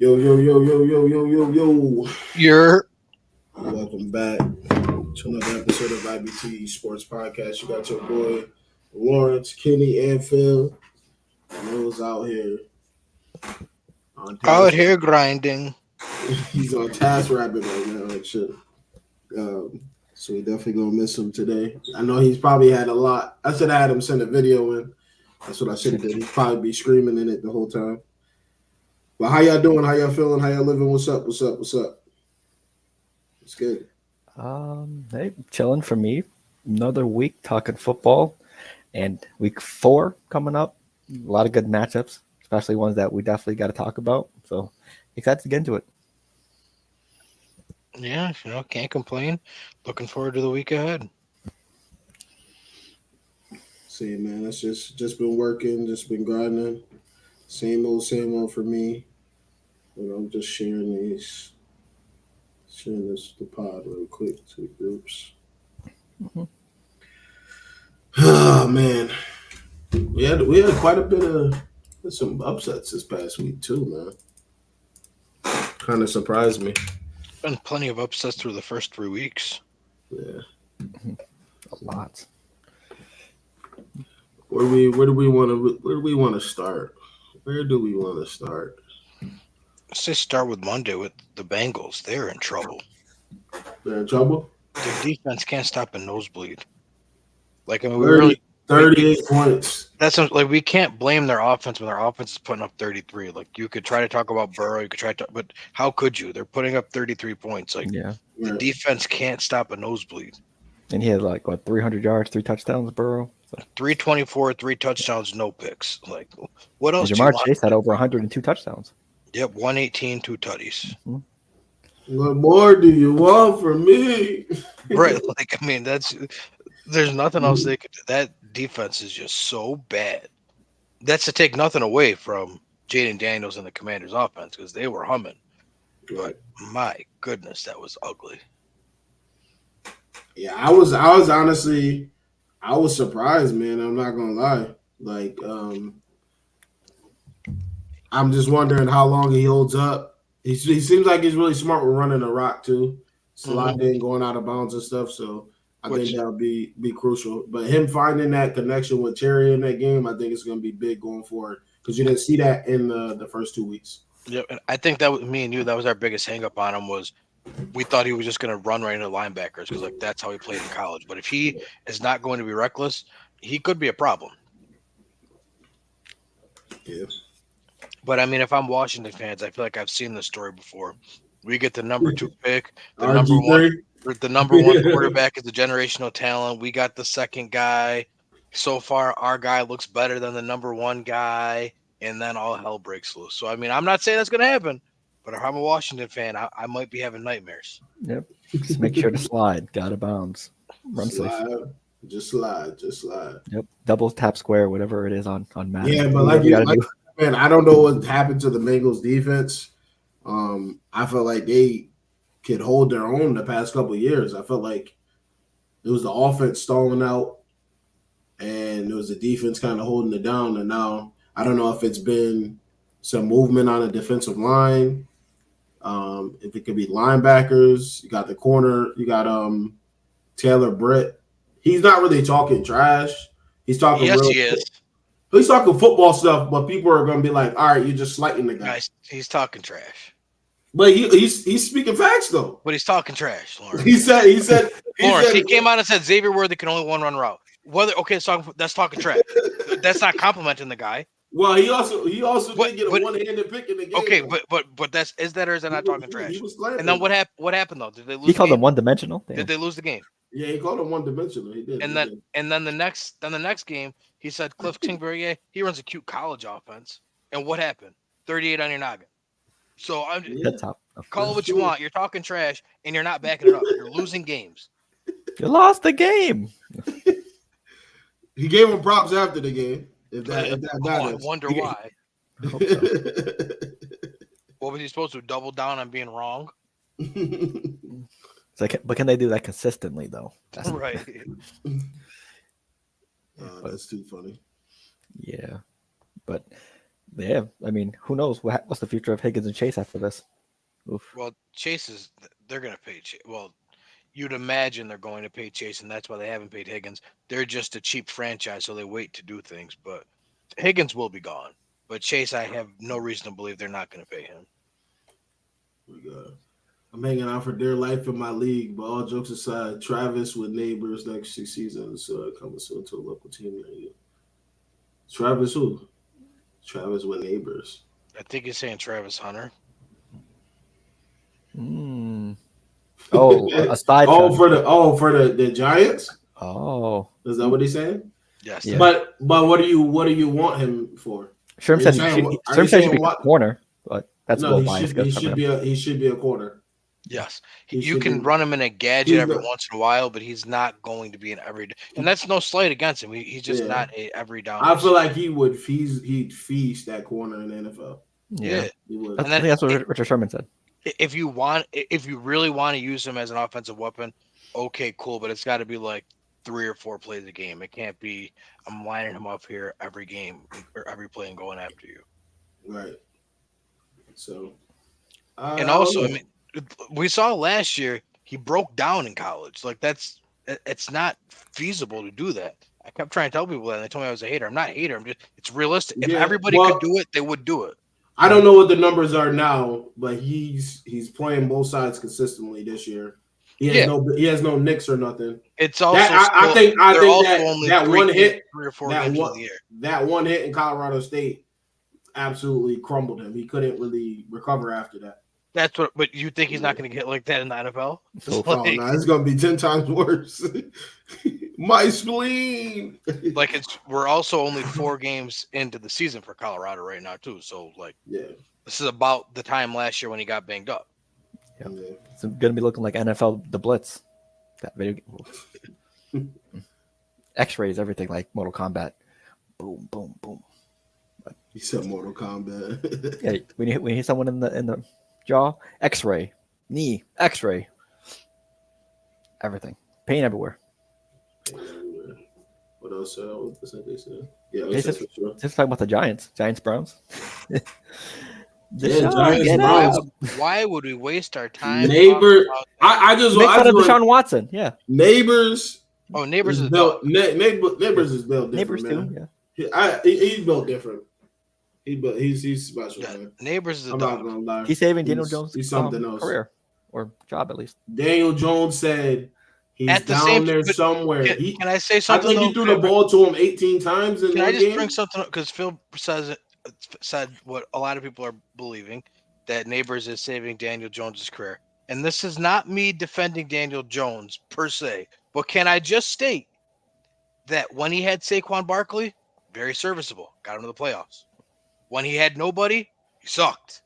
Yo, yo, yo, yo, yo, yo, yo, yo. You're Welcome back to another episode of IBTE Sports Podcast. You got your boy Lawrence, Kenny, and Phil. Mill's out here on out task. here grinding. He's on task rabbit right now and shit. So we definitely gonna miss him today. I know he's probably had a lot. I should have had him send a video in. That's what I should have did. He'd probably be screaming in it the whole time. But how y'all doing? How y'all feeling? How y'all living? What's up? What's up? What's up? It's good. Hey, chilling for me. Another week talking football, and week 4 coming up. A lot of good matchups, especially ones that we definitely got to talk about. So excited to get into it. Yeah, can't complain. Looking forward to the week ahead. See, man, that's just been working, just been grinding. Same old for me. I'm just sharing this the pod real quick to the groups. Mhm. Oh man, we had quite a bit of some upsets this past week too, man. Kind of surprised me. Been plenty of upsets through the first 3 weeks. Yeah. A lot. Where do we want to start? Where do we want to start? Let's just start with Monday with the Bengals. They're in trouble. They're in trouble. Their defense can't stop a nosebleed. We 38 points. That's like we can't blame their offense when their offense is putting up 33. Like you could try to talk about Burrow, but how could you? They're putting up 33 points. Like Yeah. the defense can't stop a nosebleed. And he had 300 yards, 3 touchdowns, Burrow. So. 324, 3 touchdowns, no picks. Like what else? And Jamar Chase had over 102 touchdowns. Yep, 118, 2 tutties. Mm-hmm. What more do you want from me? Right. There's nothing else they could do. That defense is just so bad. That's to take nothing away from Jaden Daniels and the Commanders' offense because they were humming. But my goodness, that was ugly. Yeah, I was honestly, I was surprised, man. I'm not gonna lie. I'm just wondering how long he holds up. He seems like he's really smart with running the rock too, sliding, going out of bounds and stuff. So I think that'll be crucial. But him finding that connection with Terry in that game, I think it's going to be big going forward because you didn't see that in the first 2 weeks. Yeah, and I think that was me and you. That was our biggest hang up on him was we thought he was just going to run right into linebackers because that's how he played in college. But if he is not going to be reckless, he could be a problem. Yeah. But I mean, if I'm Washington fans, I feel like I've seen this story before. We get the number 2 pick, the number one quarterback is a generational talent. We got the second guy. So far, our guy looks better than the number 1 guy, and then all hell breaks loose. So I mean, I'm not saying that's going to happen, but if I'm a Washington fan, I might be having nightmares. Yep. Just make sure to slide. Got to bounce. Run safe. Just slide. Yep. Double tap square, whatever it is on Madden. Yeah, but man, I don't know what happened to the Bengals defense. I felt like they could hold their own the past couple of years. I felt like it was the offense stalling out, and it was the defense kind of holding it down. And now I don't know if it's been some movement on the defensive line. If it could be linebackers, you got the corner, you got Taylor Britt. He's not really talking trash. He's talking he is. He's talking football stuff, but people are going to be like, all right, you're just slighting the guy. He's talking trash. But he's speaking facts, though. But he's talking trash, Lawrence. He said Lawrence, he came out and said Xavier Worthy can only one run route. That's talking trash. That's not complimenting the guy. Well, he also did get a one-handed pick in the game. Okay, but is that or is that not talking trash? And then what happened though? Did they lose? He called him one-dimensional. Did they lose the game? Yeah, he called him one-dimensional. He did. And then the next game, he said Cliff Kingsbury, he runs a cute college offense. And what happened? 38 on your noggin. So call it what you want. You're talking trash, and you're not backing it up. You're losing games. You lost the game. He gave him props after the game. If that I wonder why. I hope so. What was he supposed to double down on being wrong? But can they do that consistently though? Right. That's too funny. Yeah, but Yeah, I mean, who knows what's the future of Higgins and Chase after this? Oof. Well, they're going to pay Chase. Well, you'd imagine they're going to pay Chase, and that's why they haven't paid Higgins. They're just a cheap franchise, so they wait to do things. But Higgins will be gone. But Chase, I have no reason to believe they're not going to pay him. I'm hanging out for dear life in my league, but all jokes aside, Travis with Neighbors next 6 seasons coming soon to a local team near you. Travis who? Travis with Neighbors. I think he's saying Travis Hunter. Oh, aside. for the Giants. Oh, is that what he's saying? Yes. Yeah. But what do you want him for? Sherm said he should be a corner, but that's no. He should be a corner. Yes, you can run him in a gadget every once in a while, but he's not going to be an every. And that's no slight against him. He's just not a every down. I feel like he'd feast that corner in the NFL. Yeah, he would. I think that's what Richard Sherman said. If you really want to use him as an offensive weapon, okay, cool, but it's got to be like 3 or 4 plays a game. It can't be I'm lining him up here every game or every play and going after you. Right. So, and also, I mean, we saw last year he broke down in college. Like it's not feasible to do that. I kept trying to tell people that, and they told me I was a hater. I'm not a hater. It's realistic. If everybody could do it, they would do it. I don't know what the numbers are now, but he's playing both sides consistently this year. He has no nicks or nothing. It's also I think that one hit, 3 or 4 games of the year. That one hit in Colorado State absolutely crumbled him. He couldn't really recover after that. That's what. But you think he's not going to get like that in the NFL? No, it's going to be 10 times worse. My spleen. We're also only 4 games into the season for Colorado right now too. So this is about the time last year when he got banged up. Yeah. It's going to be looking like NFL The Blitz. That video game. X-rays, everything like Mortal Kombat. Boom, boom, boom. You said Mortal Kombat. Yeah, when you hit someone in the jaw, X-ray, knee, X-ray, everything, pain everywhere. What else? What they said? Yeah, just talking about the Giants, Browns. Why would we waste our time? Neighbor, I just make fun of Deshaun Watson. Yeah, Neighbors. Oh, Neighbors is built. Neighbors is built different. Neighbors man. too. Yeah, he's built different. He's special. Yeah, man. Neighbors is I'm not gonna lie. He's saving Daniel Jones' he's something else. career or job at least. Daniel Jones said he's down there somewhere. Can I say something? I think he threw the ball to him 18 times. Can I just bring something up? Because Phil said what a lot of people are believing, that Neighbors is saving Daniel Jones' career. And this is not me defending Daniel Jones per se, but can I just state that when he had Saquon Barkley, very serviceable, got him to the playoffs. When he had nobody, he sucked.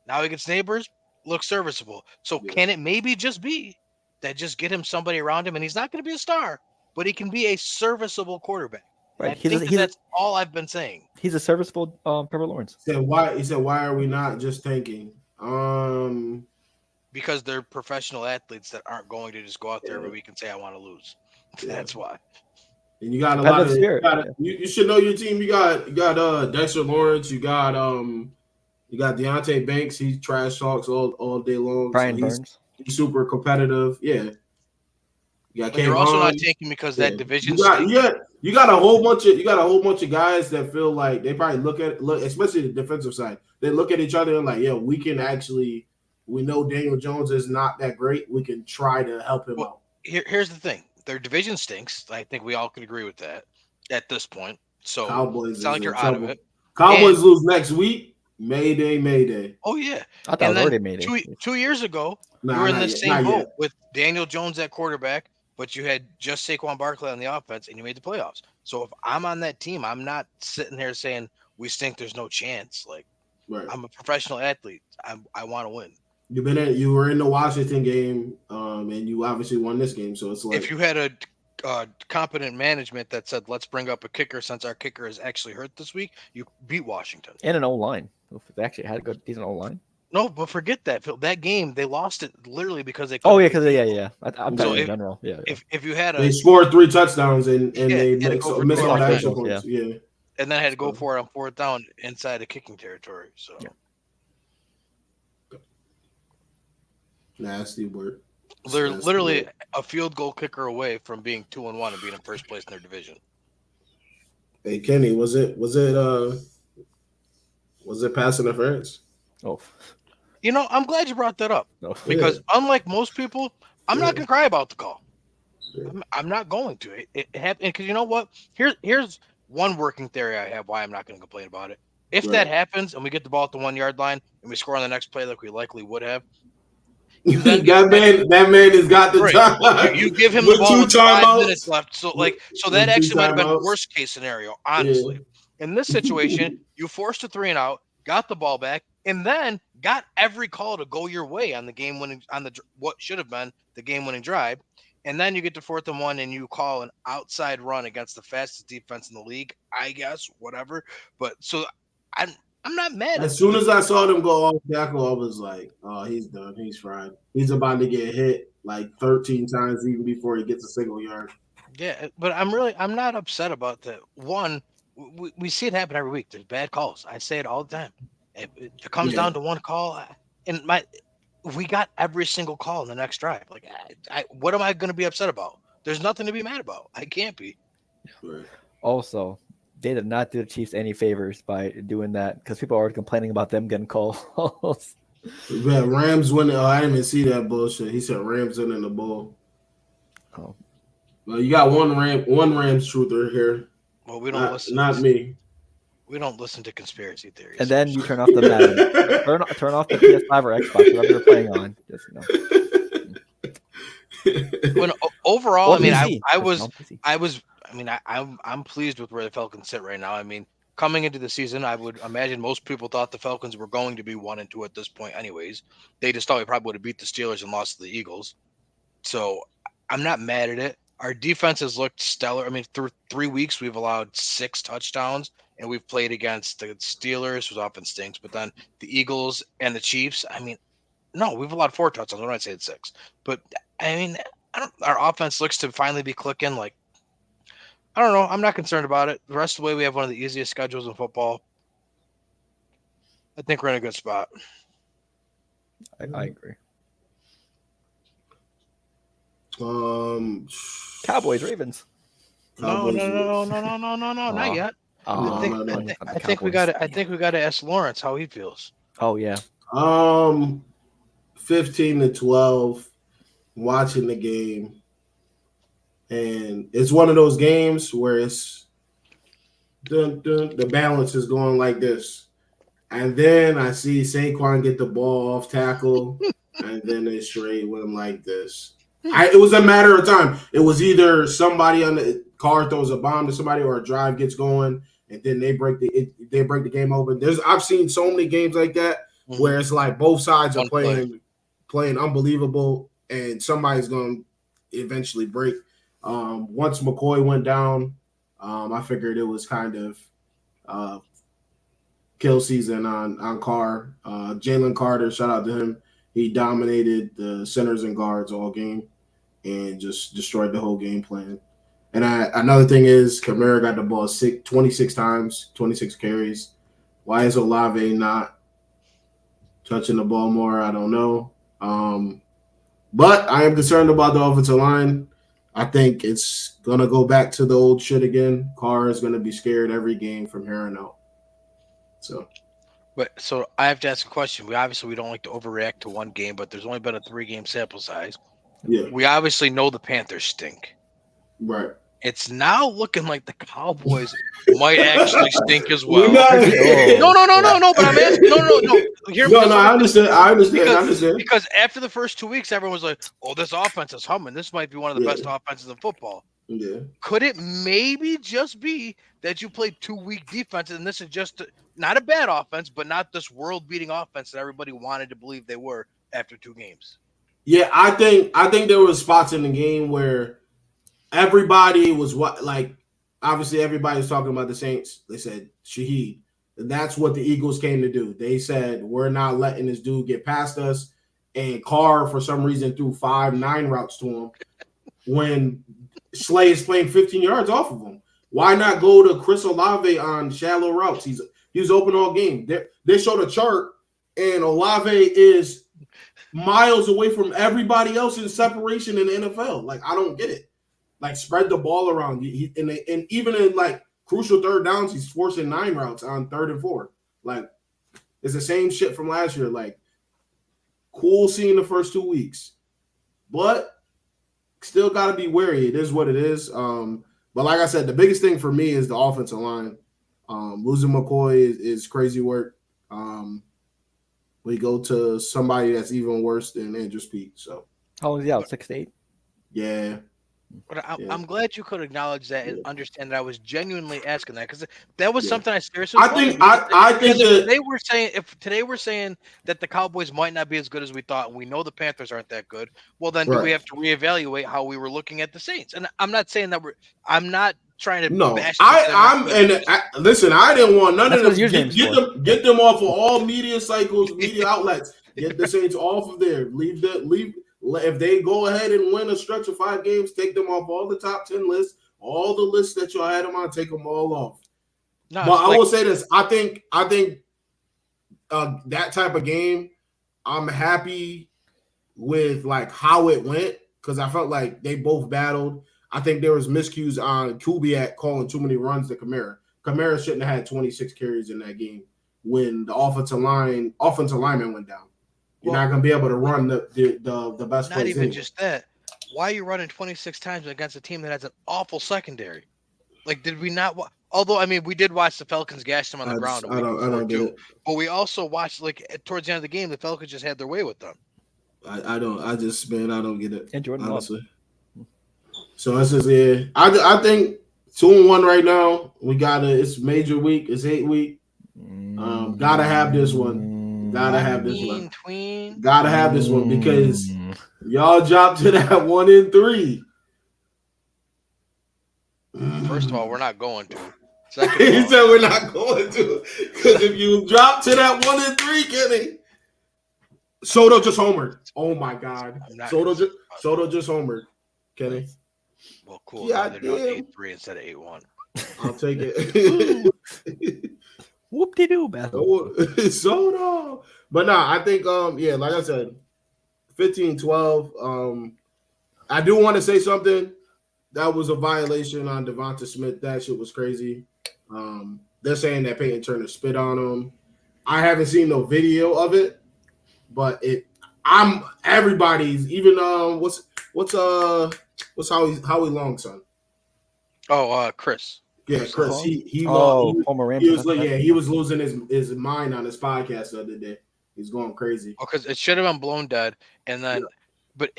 Now he gets Neighbors, looks serviceable. So can it maybe just be that just get him somebody around him, and he's not going to be a star, but he can be a serviceable quarterback. Right. That's all I've been saying. He's a serviceable Trevor Lawrence. He said, why are we not just tanking? Because they're professional athletes that aren't going to just go out there every week and say, I want to lose. That's why. And you got a lot of you should know your team. You got Dexter Lawrence, you got Deontay Banks, he trash talks all day long. Brian Burns. He's super competitive. Yeah. You're also not taking because that division. You got a whole bunch of guys that feel like they probably look, especially the defensive side. They look at each other and like, we know Daniel Jones is not that great. We can try to help him out. Here's the thing: their division stinks. I think we all can agree with that at this point. So Cowboys, it's not like you're out of it. Cowboys lose next week. Mayday. Oh yeah, I thought it was already Mayday. 2 years ago, you were in the same boat with Daniel Jones at quarterback. But you had just Saquon Barkley on the offense, and you made the playoffs. So if I'm on that team, I'm not sitting there saying we stink. There's no chance. Like I'm a professional athlete. I want to win. You were in the Washington game, and you obviously won this game. So it's like if you had a competent management that said let's bring up a kicker since our kicker is actually hurt this week, you beat Washington and an O-line. They actually had a good decent O-line. No, but forget that. That game, they lost it literally because they. I'm talking in general. Yeah. If you had they scored 3 touchdowns and they missed all the extra points. Yeah. and then had to go for it on fourth down inside the kicking territory. So nasty work. They're literally a field goal kicker away from being 2-1 and being in first place in their division. Hey Kenny, was it pass interference? Oh, I'm glad you brought that up because unlike most people, I'm not gonna cry about the call. I'm not going to. It happened because you know what? Here's one working theory I have why I'm not going to complain about it. If that happens and we get the ball at the 1 yard line and we score on the next play like we likely would have, you then that man has got the time. You give him the ball with 5 minutes left. So that actually might have been worst case scenario, honestly. Yeah. In this situation, you forced a 3 and out, got the ball back, and then got every call to go your way on the game winning what should have been the game winning drive. And then you get to 4th and 1 and you call an outside run against the fastest defense in the league, I guess, whatever. But so I'm not mad. As soon as I saw them go off tackle, I was like, oh, he's done. He's fried. He's about to get hit like 13 times even before he gets a single yard. Yeah, but I'm not upset about that. One, we see it happen every week. There's bad calls. I say it all the time. It comes down to one call. And we got every single call in the next drive. Like, what am I going to be upset about? There's nothing to be mad about. I can't be. Right. Also, they did not do the Chiefs any favors by doing that because people are already complaining about them getting calls. Yeah, Rams winning. Oh, I didn't even see that bullshit. He said Rams winning the bowl. Oh, well, you got one Rams truther here. Well, we don't listen. Not me. We don't listen to conspiracy theories. And then you turn off the Madden. turn off the PS5 or Xbox, whatever you're playing on. Just, When overall, I mean, I'm pleased with where the Falcons sit right now. I mean, coming into the season, I would imagine most people thought the Falcons were going to be 1-2 at this point anyways. They just thought we probably would have beat the Steelers and lost to the Eagles. So I'm not mad at it. Our defense has looked stellar. I mean, through 3 weeks, we've allowed 6 touchdowns, and we've played against the Steelers, whose offense stinks, but then the Eagles and the Chiefs. I mean, no, we've allowed 4 touchdowns. I'm not saying 6. But, I mean, our offense looks to finally be clicking. Like, I don't know. I'm not concerned about it. The rest of the way, we have one of the easiest schedules in football. I think we're in a good spot. I agree. Cowboys, Ravens. No, not yet. I think we got to ask Lawrence how he feels. Oh yeah. 15-12, watching the game, and it's one of those games where it's the balance is going like this, and then I see Saquon get the ball off tackle, and then they straight with him like this. It was a matter of time. It was either somebody on the car throws a bomb to somebody or a drive gets going, and then they break the game open. I've seen so many games like that where it's like both sides are playing unbelievable, and somebody's going to eventually break. Once McCoy went down, I figured it was kind of kill season on Carr. Jalen Carter, shout out to him. He dominated the centers and guards all game and just destroyed the whole game plan. And another thing is Kamara got the ball 26 times, 26 carries. Why is Olave not touching the ball more? I don't know. But I am concerned about the offensive line. I think it's going to go back to the old shit again. Carr is going to be scared every game from here on out. So I have to ask a question. We don't like to overreact to one game, but there's only been a 3-game sample size. Yeah. We obviously know the Panthers stink. Right. It's now looking like the Cowboys might actually stink as well. No. But I'm asking. No. I understand. Because after the first 2 weeks, everyone was like, "Oh, this offense is humming. This might be one of the best offenses in football." Yeah. Could it maybe just be that you played 2 weak defenses, and this is just not a bad offense, but not this world-beating offense that everybody wanted to believe they were after 2 games? Yeah, I think there were spots in the game where everybody was obviously everybody was talking about the Saints. They said Shaheed, and that's what the Eagles came to do. They said we're not letting this dude get past us, and Carr for some reason threw 5-9 routes to him when Slay is playing 15 yards off of him. Why not go to Chris Olave on shallow routes? He's open all game. They showed a chart, and Olave is miles away from everybody else in separation in the NFL. Like, I don't get it. Like, spread the ball around. And even in like crucial third downs, he's forcing 9 routes on 3rd and 4. Like, it's the same shit from last year. Like, cool seeing the first 2 weeks, but still got to be wary. It is what it is. But like I said, the biggest thing for me is the offensive line. Losing McCoy is crazy work. We go to somebody that's even worse than Andrew Speed. So how long is he out? 6 to 8? Yeah. But I'm glad you could acknowledge that and understand that I was genuinely asking that, because that was something I seriously. I think that if today we're saying that the Cowboys might not be as good as we thought, and we know the Panthers aren't that good, well then do we have to reevaluate how we were looking at the Saints? And I'm not saying that I'm not trying to bash. Listen, I didn't want none of them. Get them off of all media cycles, media outlets. Get the Saints off of there. Leave. If they go ahead and win a stretch of 5 games, take them off all the top 10 lists, all the lists that y'all had them on, take them all off. No, but I will say this: I think that type of game, I'm happy with like how it went, because I felt like they both battled. I think there was miscues on Kubiak calling too many runs to Kamara. Kamara shouldn't have had 26 carries in that game when the offensive lineman went down. You're not going to be able to run the best plays. Not even just that. Why are you running 26 times against a team that has an awful secondary? Like, did we not? Although, I mean, we did watch the Falcons gash them on the ground. I don't get it. But we also watched, like, towards the end of the game, the Falcons just had their way with them. I don't get it. And Jordan honestly. So this is I think 2-1 right now. We it's major week. It's 8 week. Gotta have this one. Gotta have this one because y'all dropped to that 1-3. First of all, we're not going to. He said we're not going to, because if you drop to that 1-3, Kenny, Soto just homered. Oh my God, Soto just homered. Kenny. Well, cool. Yeah, they're doing 8-3 instead of 8-1. I'll take it. Whoop-de-doo, Soto. But no, I think like I said, 15-12. I do want to say something. That was a violation on Devonta Smith. That shit was crazy. They're saying that Peyton Turner spit on him. I haven't seen no video of it, but everybody's even what's Howie Long's son? Oh, Chris. Yeah, Chris. He was losing his mind on his podcast the other day. He's going crazy. Because it should have been blown dead, and then, but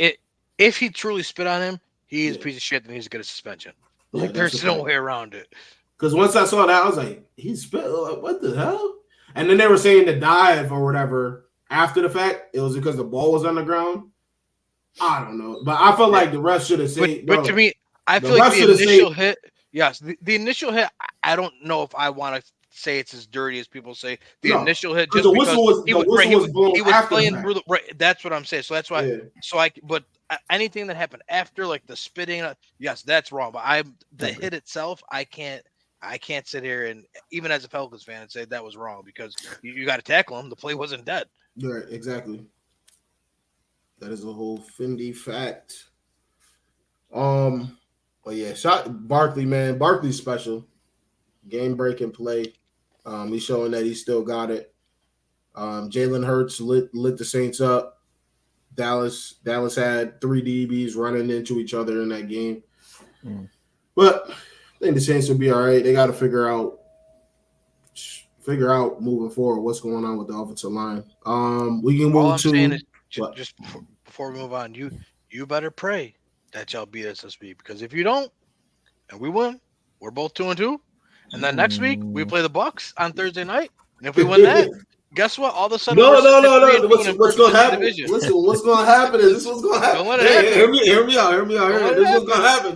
if he truly spit on him, he's a piece of shit. Then he's get a suspension. Yeah, like there's no way around it. Because once I saw that, I was like, he spit. What the hell? And then they were saying the dive or whatever after the fact. It was because the ball was on the ground. I don't know, but I felt like the ref should have said. But to me, I feel like the initial hit. Yes, the initial hit. I don't know if I want to say it's as dirty as people say. The initial hit, just because he was playing through the right. That's what I'm saying. So that's why. Yeah. But anything that happened after, like the spitting, yes, that's wrong. But hit itself, I can't sit here and even as a Falcons fan and say that was wrong, because you got to tackle him. The play wasn't dead. Right. Exactly. That is a whole Fendi fact. But yeah, shot Barkley, man. Barkley's special. Game breaking play. He's showing that he still got it. Jalen Hurts lit the Saints up. Dallas had 3 DBs running into each other in that game. But I think the Saints will be all right. They got to figure out moving forward what's going on with the offensive line. We can move to just before we move on. You better pray that y'all beat us this week, because if you don't and we win, we're both 2-2. And then next week we play the Bucs on Thursday night, and if we win that, guess what? All of a sudden, no. What's going to happen? Listen, what's going to happen is this was going to happen. Hear me out. This was going to happen.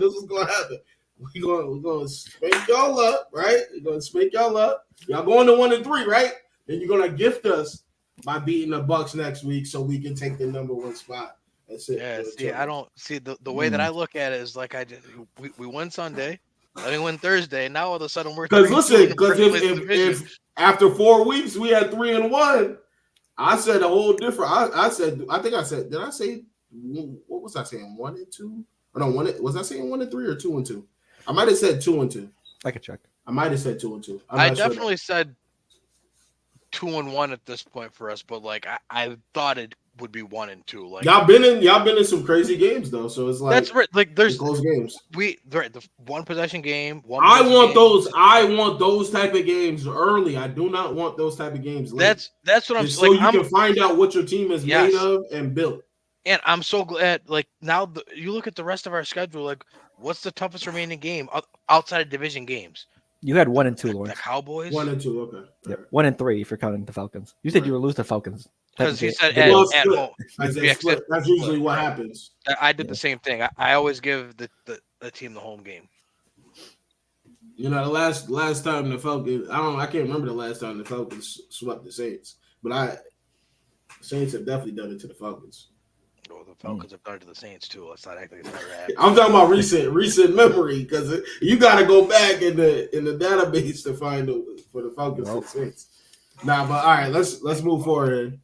We're going to spank y'all up, right? We're going to spank y'all up. Y'all going to 1-3, right? Then you're going to gift us by beating the Bucs next week, so we can take the number 1 spot. That's it. Yeah. See, I don't see the way that I look at it is like we win Sunday. Let me win Thursday. Now all of a sudden we're Because 3-2 listen, in the because first place division. if after 4 weeks we had 3-1, I said a whole different. I think I said. Did I say what was I saying? 1-2? Or no, was I saying 1-3 or 2-2? I might have said 2-2. I could check. I might have said 2-2. I definitely said 2-1 at this point for us, but like I thought it would be 1-2. Like y'all been in some crazy games though, so it's like that's right. Like there's close games. The one possession game. I want those type of games early. I do not want those type of games late. That's what I'm saying. So you can find out what your team is made of and built. And I'm so glad. Like now, you look at the rest of our schedule. Like, what's the toughest remaining game outside of division games? You had 1-2, Lawrence. The Cowboys. 1-2, okay. Yep. 1-3 if you're counting the Falcons. You said you were losing the Falcons. Because he said at home. That's usually what happens. I did the same thing. I always give the team the home game. You know, the last time the Falcons, I can't remember the last time the Falcons swept the Saints, but Saints have definitely done it to the Falcons. Oh, the Falcons have done it to the Saints too. Let's not act like it's never happened. I'm talking about recent memory because you got to go back in the database to find for the Falcons and Saints. Nah, but all right, let's move forward.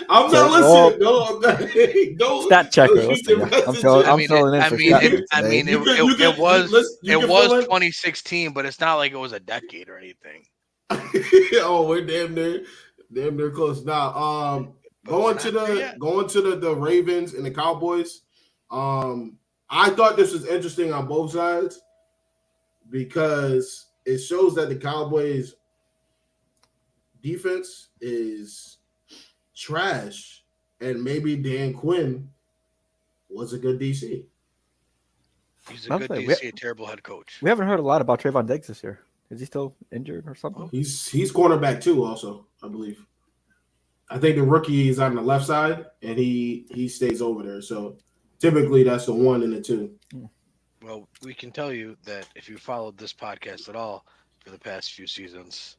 I'm not listening. No, stat checker. I'm filling in for stat. I mean, it was 2016, but it's not like it was a decade or anything. Oh, we're damn near close now. Going to the Ravens and the Cowboys. I thought this was interesting on both sides because it shows that the Cowboys defense is trash, and maybe Dan Quinn was a good DC. He's a good DC, a terrible head coach. We haven't heard a lot about Trayvon Diggs this year. Is he still injured or something? He's cornerback too, also, I believe. I think the rookie is on the left side, and he stays over there. So typically, that's the 1 and the 2. Well, we can tell you that if you followed this podcast at all for the past few seasons,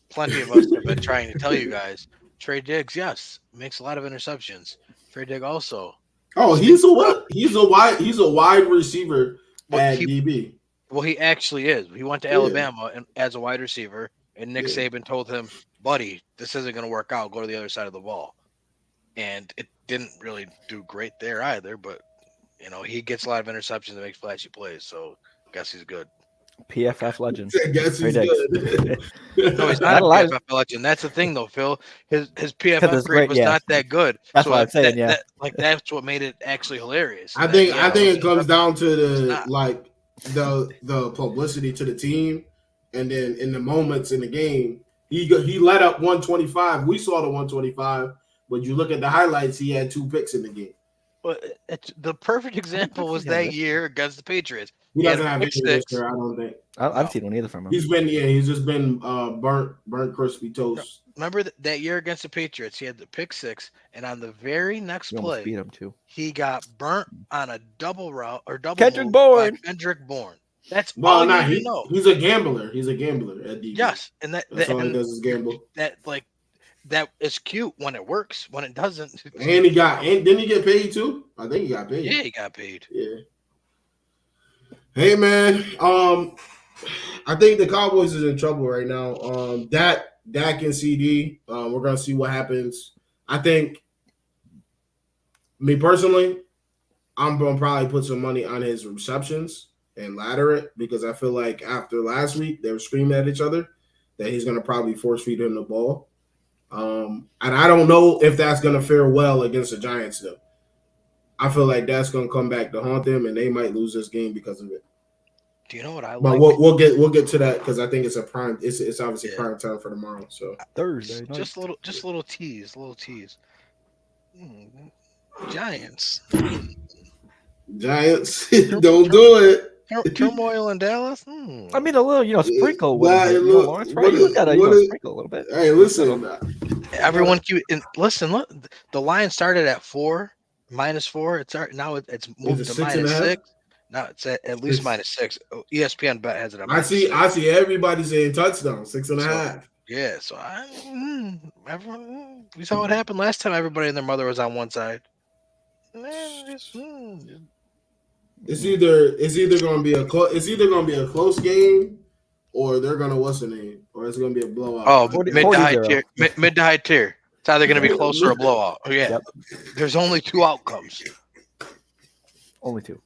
plenty of us have been trying to tell you guys. Trey Diggs, yes, makes a lot of interceptions. Trey Diggs also. Oh, he's a wide receiver at DB. Well, he actually is. He went to Alabama and as a wide receiver, and Nick Saban told him, "Buddy, this isn't going to work out. Go to the other side of the ball." And it didn't really do great there either. But he gets a lot of interceptions and makes flashy plays. So I guess he's good. PFF legend. I guess he's good. No, he's not a PFF legend. That's the thing, though, Phil. His PFF grade was not that good. That's what I'm saying. That's what made it actually hilarious. I think it comes down to the publicity to the team, and then in the moments in the game, he let up 125. We saw the 125, but you look at the highlights, he had 2 picks in the game. But the perfect example was that year against the Patriots. He doesn't have any this year, I don't think. I've seen one either from him. He's just been burnt crispy toast. Remember that year against the Patriots, he had the pick 6, and on the very next play, beat him too. He got burnt on a double route or double Kendrick Bourne. Kendrick Bourne. That's all you need to know. He's a gambler. He's a gambler at DB. Yes, and that's all he does is gamble. That is cute when it works. When it doesn't, and didn't he get paid too? I think he got paid. Yeah, he got paid. Yeah. Hey man, I think the Cowboys is in trouble right now. Dak and CD. We're gonna see what happens. I think, me personally, I'm gonna probably put some money on his receptions and ladder it because I feel like after last week they were screaming at each other that he's gonna probably force feed him the ball. And I don't know if that's gonna fare well against the Giants though. I feel like that's gonna come back to haunt them, and they might lose this game because of it. Do you know what I like? But we'll get to that because I think it's a prime. It's obviously prime time for tomorrow. So Thursday night. Just a little tease. Giants. Don't do it. Turmoil in Dallas. I mean, a little, sprinkle with it. Lawrence, right? You got to sprinkle a little bit. Hey, listen. Everyone, listen. Look, the line started at -4. Now it's moved to -6. No, it's at least -6. ESPN bet has it at -6. I see everybody saying touchdown 6.5. Yeah, so we saw what happened last time. Everybody and their mother was on one side. It's either gonna be a close game, or they're gonna what's the name, or it's gonna be a blowout. Oh, 40 mid to high 40-0. tier. Mid to high tier. It's either going to be close or a blowout. Oh, yeah. Yep. There's only two outcomes. Only 2.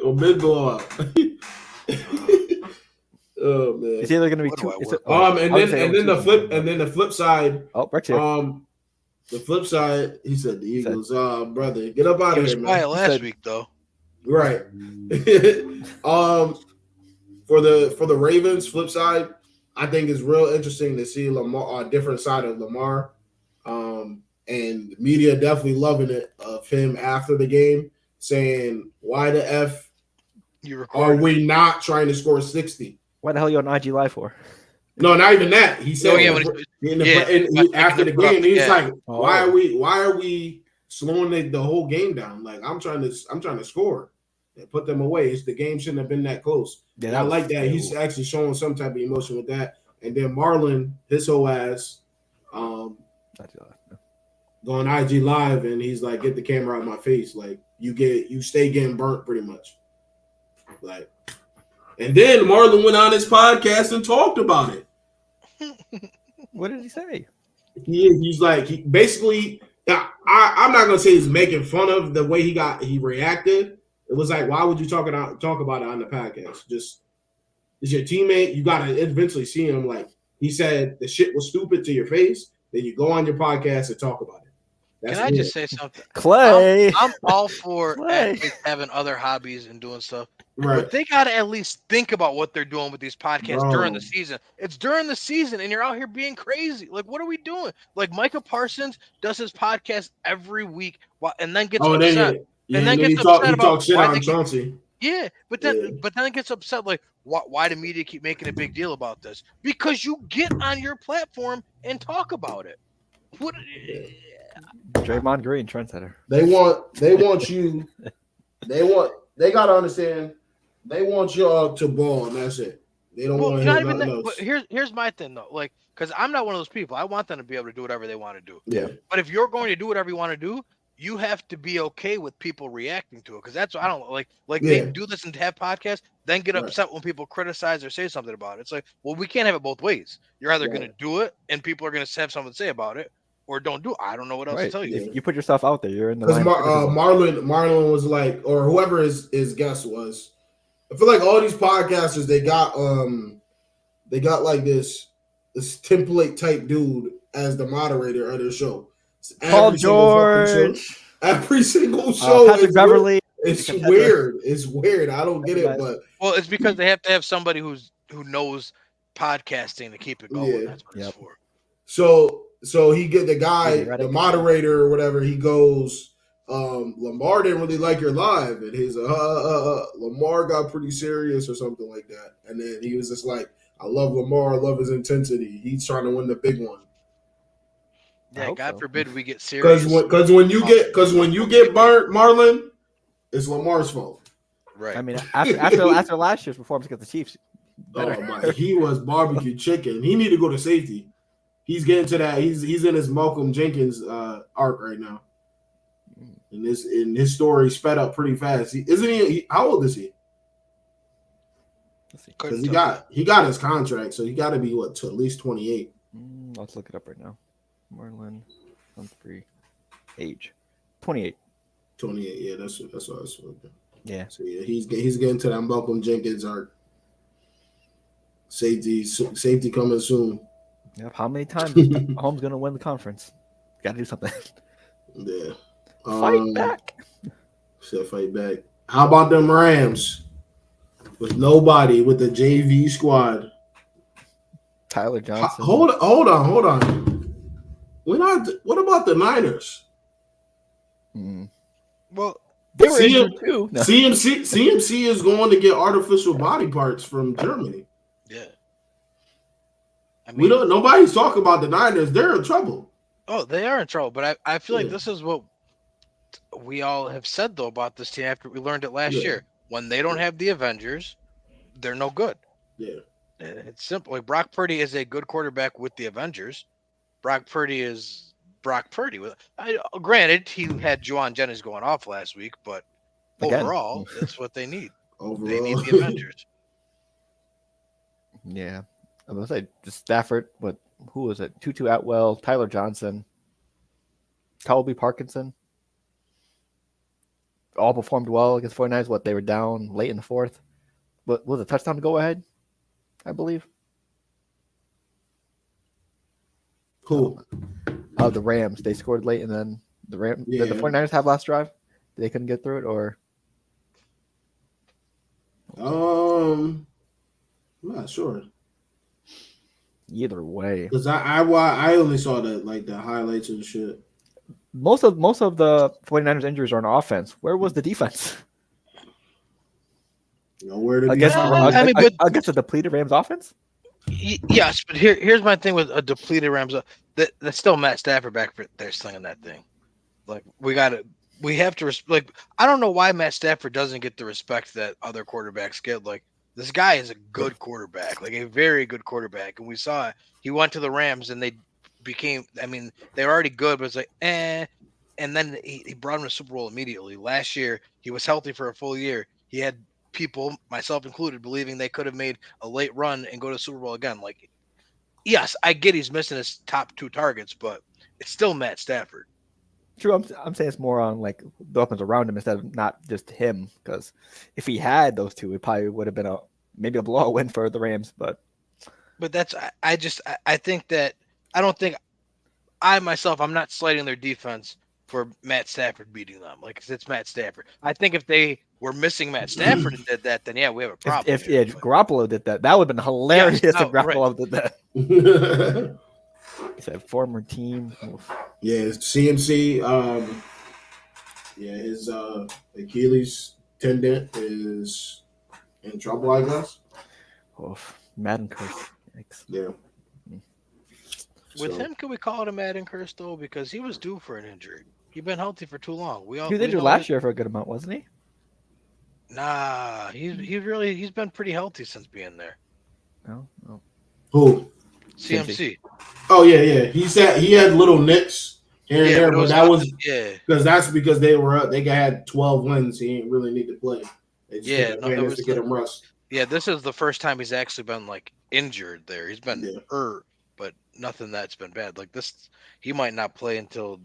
Or mid blowout. Oh man. It's either going to be What do 2. I It's work And then the flip side. Oh, Brett's here. The flip side, he said the Eagles. Brother, get up out He of was here, quiet man. last week, though. Right. For the Ravens, flip side, I think it's real interesting to see Lamar, a different side of Lamar. And the media definitely loving it of him after the game, saying, "Why the f are we not trying to score 60?" Why the hell are you on IG Live for? No, not even that. He said after the game, he's like, "Why are we slowing the whole game down? Like I'm trying to score and put them away. It's the game shouldn't have been that close." Yeah, I like that. He's actually showing some type of emotion with that. And then Marlon, his whole ass, going IG Live, and he's like, "Get the camera out of my face! Like you stay getting burnt pretty much." Like, and then Marlon went on his podcast and talked about it. What did he say? He's like, I'm not gonna say he's making fun of the way he reacted. It was like, why would you talk about it on the podcast? Just it's your teammate. You gotta eventually see him. Like he said, the shit was stupid to your face. Then you go on your podcast and talk about it. Can I just say something? Clay, I'm all for athletes having other hobbies and doing stuff. Right. But they got to at least think about what they're doing with these podcasts during the season. It's during the season, and you're out here being crazy. Like, what are we doing? Like, Micah Parsons does his podcast every week and then gets upset. And then gets upset about shit on Chauncey. Yeah, but then it gets upset. Like, why do media keep making a big deal about this? Because you get on your platform and talk about it. What? Draymond Green, trendsetter. They want you. They gotta understand. They want y'all to ball, and that's it. They don't want to hear nothing else. But here's my thing though, like, because I'm not one of those people. I want them to be able to do whatever they want to do. Yeah. But if you're going to do whatever you want to do, you have to be okay with people reacting to it. Because that's what I don't like. They do this and have podcasts, then get upset when people criticize or say something about it. It's like, well, we can't have it both ways. You're either going to do it, and people are going to have something to say about it, or don't do it. I don't know what else to tell you. If you put yourself out there, you're in the. Because Marlon was like, or whoever his guest was. I feel like all these podcasters they got like this template type dude as the moderator of their show. Paul George. Every single show. Patrick Beverly. It's weird. It's weird. I don't get it, but it's because they have to have somebody who knows podcasting to keep it going. Yeah. That's what it's for. So he get the guy, the moderator or whatever. He goes. Lamar didn't really like your live, and he's Lamar got pretty serious or something like that. And then he was just like, I love Lamar, I love his intensity. He's trying to win the big one. Yeah, God forbid we get serious. Because when you get burnt, Marlon, it's Lamar's fault. Right. I mean, after last year's performance against the Chiefs, he was barbecue chicken. He need to go to safety. He's getting to that. He's in his Malcolm Jenkins arc right now. And his story sped up pretty fast. How old is he? Because he got his contract, so he got to be to at least 28. Let's look it up right now. Marlon Humphrey, age 28. 28. Yeah, that's what I was looking. Yeah. So yeah, he's getting to that Malcolm Jenkins arc. Safety coming soon. Yep. How many times is Mahomes gonna win the conference? Got to do something. Yeah. Fight back. Said fight back. How about them Rams? With nobody, with the JV squad. Tyler Johnson. Hold on. What about the Niners? Well, they were injured too. No. CMC is going to get artificial body parts from Germany. Yeah. I mean, nobody's talking about the Niners. They're in trouble. Oh, they are in trouble. But I feel like this is what we all have said though about this team after we learned it last year. When they don't have the Avengers, they're no good. Yeah. It's simple. Like Brock Purdy is a good quarterback with the Avengers. Brock Purdy is Brock Purdy. Granted, he had Juwan Jennings going off last week, but overall, that's what they need. They need the Avengers. Yeah. I'm going to say just Stafford, who was it? Tutu Atwell, Tyler Johnson, Colby Parkinson. All performed well against 49ers. They were down late in the fourth. What was a touchdown to go ahead, I believe? Who? The Rams. They scored late, and then the 49ers have last drive? They couldn't get through it, or? I'm not sure. Either way, because I only saw the highlights and shit. Most of the 49ers injuries are on offense. Where was the defense? Nowhere to against, be. Against a depleted Rams offense? Yes, but here's my thing with a depleted Rams. That's still Matt Stafford back there slinging that thing. Like we have to I don't know why Matt Stafford doesn't get the respect that other quarterbacks get. Like this guy is a good quarterback, like a very good quarterback, and we saw it. He went to the Rams and they became. I mean, they were already good, but it's like and then he brought him to Super Bowl immediately. Last year he was healthy for a full year. He had people, myself included, believing they could have made a late run and go to the Super Bowl again. Like, yes, I get he's missing his top two targets, but it's still Matt Stafford. True, I'm saying it's more on like the weapons around him instead of not just him. Because if he had those two, it probably would have been maybe a blowout win for the Rams. But that's I think that I don't think I myself I'm not slighting their defense for Matt Stafford beating them. Like it's Matt Stafford. I think if they were missing Matt Stafford and did that, then yeah, we have a problem. If Garoppolo did that, that would have been hilarious. If Garoppolo did that. It's a former team. Yeah, CMC. His Achilles tendon is in trouble, I guess. Madden curse. Thanks. Yeah. With him, can we call it a Madden curse though? Because he was due for an injury. He's been healthy for too long. He was injured last year for a good amount, wasn't he? Nah, he's been pretty healthy since being there. No. Who? CMC. Oh yeah. He had little nicks here and there, but that was because they were up. They had 12 wins. He didn't really need to play. They just to get him rust. Yeah, this is the first time he's actually been like injured there. He's been hurt, but nothing that's been bad. Like this, he might not play until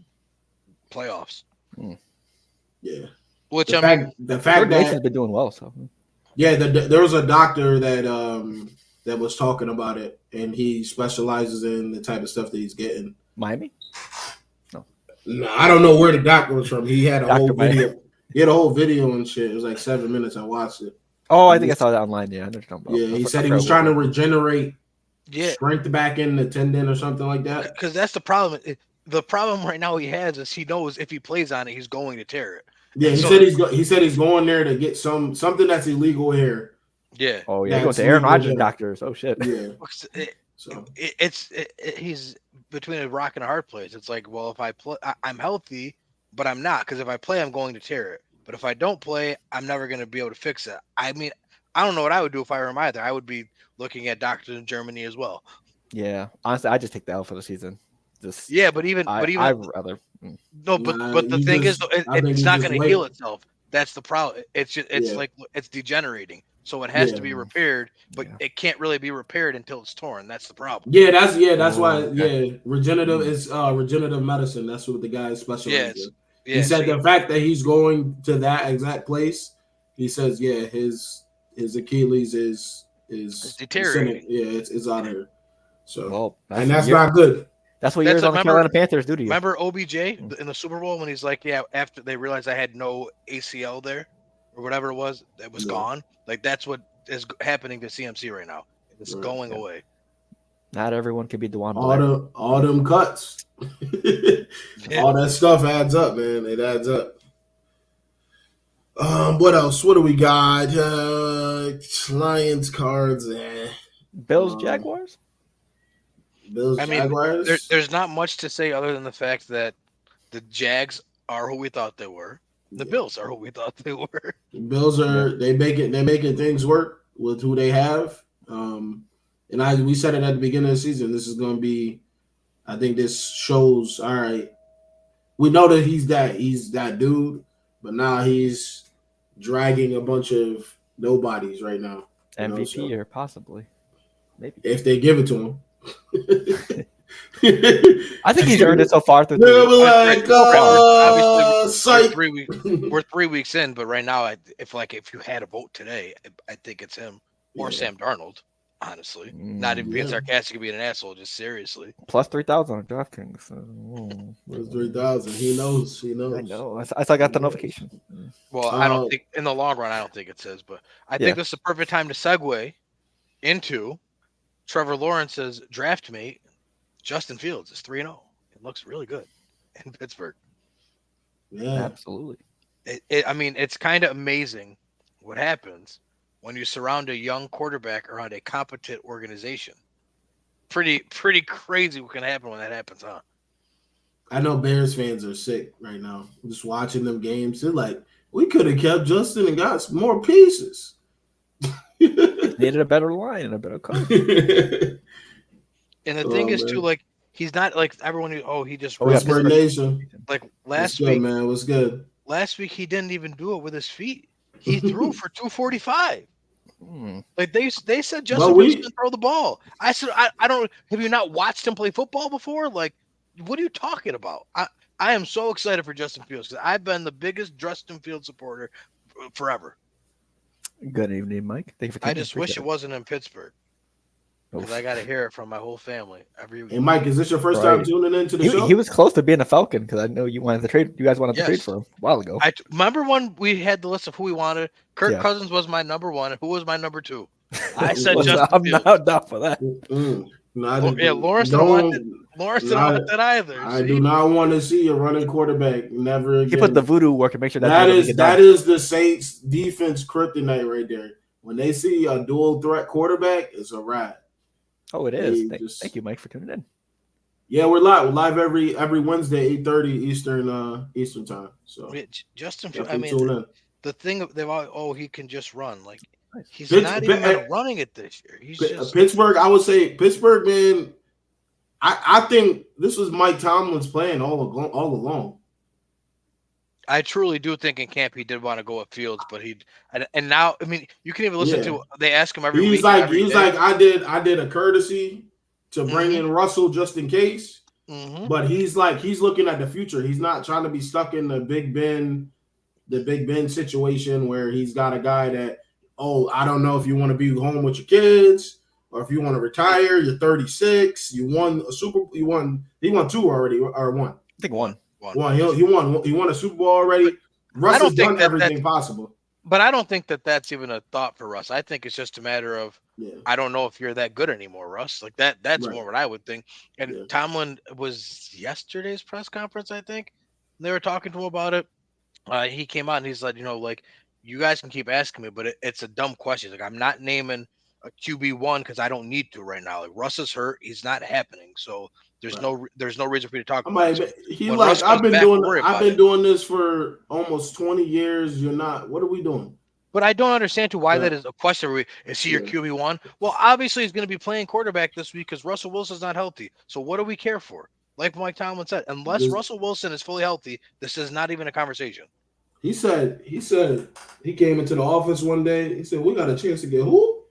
playoffs. Yeah. Which the fact that Mason's been doing well. So yeah, there was a doctor that was talking about it, and he specializes in the type of stuff that he's getting. Miami? No, I don't know where the doctor was from. He had a whole video. He had a whole video and shit. It was like 7 minutes. I watched it. Oh, I think I saw that online. Yeah, he said he was trying to regenerate strength back in the tendon or something like that. Because that's the problem. The problem right now he has is he knows if he plays on it, he's going to tear it. Yeah, he said he's going there to get something that's illegal here. Yeah. Oh yeah, going to Aaron Rodgers doctors. Oh shit. Yeah. He's between a rock and a hard place. It's like, well, if I play, I'm healthy, but I'm not, because if I play, I'm going to tear it. But if I don't play, I'm never going to be able to fix it. I mean, I don't know what I would do if I were him either. I would be looking at doctors in Germany as well. Yeah, honestly, I just take the L for the season. But I'd rather. No, but the thing is, it's not going to heal itself. That's the problem. It's like it's degenerating, so it has to be repaired. But it can't really be repaired until it's torn. That's the problem. Yeah, that's why. Yeah, regenerative is regenerative medicine. That's what the guy specializes in. Yeah, he said the fact that he's going to that exact place. He says, his Achilles is deteriorating. It's out of here. So, and that's not good. That's what years on the Carolina Panthers do to you. Remember OBJ in the Super Bowl when he's like, after they realized I had no ACL there or whatever it was gone. Like that's what is happening to CMC right now. It's going away. Not everyone can be DeJuan Blair. All them cuts. All that stuff adds up, man. It adds up. What else? What do we got? Lions cards. Bills Jaguars. Jaguars. There's not much to say other than the fact that the Jags are who we thought they were. The Bills are who we thought they were. The Bills are they're making things work with who they have. And we said it at the beginning of the season. This is going to be I think this shows. All right, we know that he's that dude, but now he's dragging a bunch of nobodies right now. MVP or possibly, maybe if they give it to him. I think he's earned it so far through They'll be like, obviously, we're 3 weeks in, but right now, if you had a vote today, I think it's him or Sam Darnold. Honestly, not even being sarcastic or being an asshole, just seriously. Plus 3,000 on DraftKings. Plus 3,000. He knows. I know. I got the notification. Well, I don't think in the long run, I don't think it says, but I think this is the perfect time to segue into Trevor Lawrence's draft mate, Justin Fields, is 3-0. It looks really good in Pittsburgh. Yeah, absolutely. I mean, it's kind of amazing what happens when you surround a young quarterback around a competent organization. Pretty crazy what can happen when that happens, huh? I know Bears fans are sick right now. Just watching them games. They're like, we could have kept Justin and got some more pieces. Needed a better line and a better coach. And the thing is, too, like, he's not like everyone he just Pittsburgh Nation. Like last week, man, what's good? Last week he didn't even do it with his feet. He threw for 245. Like they said Justin Fields can throw the ball. I said I don't. Have you not watched him play football before? Like, what are you talking about? I am so excited for Justin Fields because I've been the biggest Justin Fields supporter forever. Good evening, Mike. Thank you for I just wish it wasn't in Pittsburgh. Because I got to hear it from my whole family every week. Hey, Mike, is this your first time tuning into the show? He was close to being a Falcon because I know you wanted to trade. You guys wanted to trade for him a while ago. I remember when we had the list of who we wanted. Kirk Cousins was my number one. And who was my number two? I said Justin I'm not down for that. Lawrence didn't want that either. I do not want to see a running quarterback. Never again. He put the voodoo work and make sure that is the Saints defense kryptonite right there. When they see a dual threat quarterback, it's a wrap. Oh, it is. Thank you, Mike, for tuning in. Yeah, we're live. We're live every Wednesday, 8:30 Eastern time. So Justin, I mean, the thing he can just run. Like he's not even running it this year. He's just Pittsburgh. I would say Pittsburgh, man. I think this was Mike Tomlin's plan all along. I truly do think in camp he did want to go with Fields, but and now I mean you can even listen to they ask him every week. He's like I did a courtesy to bring in Russell just in case, but he's looking at the future. He's not trying to be stuck in the Big Ben situation where he's got a guy that I don't know if you want to be home with your kids or if you want to retire. You're 36. You won a Super. He won two already or one. I think one. He won a Super Bowl already. Russ has done everything possible. But I don't think that's even a thought for Russ. I think it's just a matter of I don't know if you're that good anymore, Russ. Like that's more what I would think. And Tomlin was yesterday's press conference, I think. They were talking to him about it. He came out and he's like, you guys can keep asking me, but it's a dumb question. Like I'm not naming a QB1 because I don't need to right now. Like Russ is hurt, he's not happening. So there's no reason for you to talk about it. I've been doing this for almost 20 years. You're not. What are we doing? But I don't understand why that is a question. Is he your QB1? Well, obviously he's going to be playing quarterback this week because Russell Wilson's not healthy. So what do we care for? Like Mike Tomlin said, unless Russell Wilson is fully healthy, this is not even a conversation. He said he came into the office one day. He said, "We got a chance to get who?"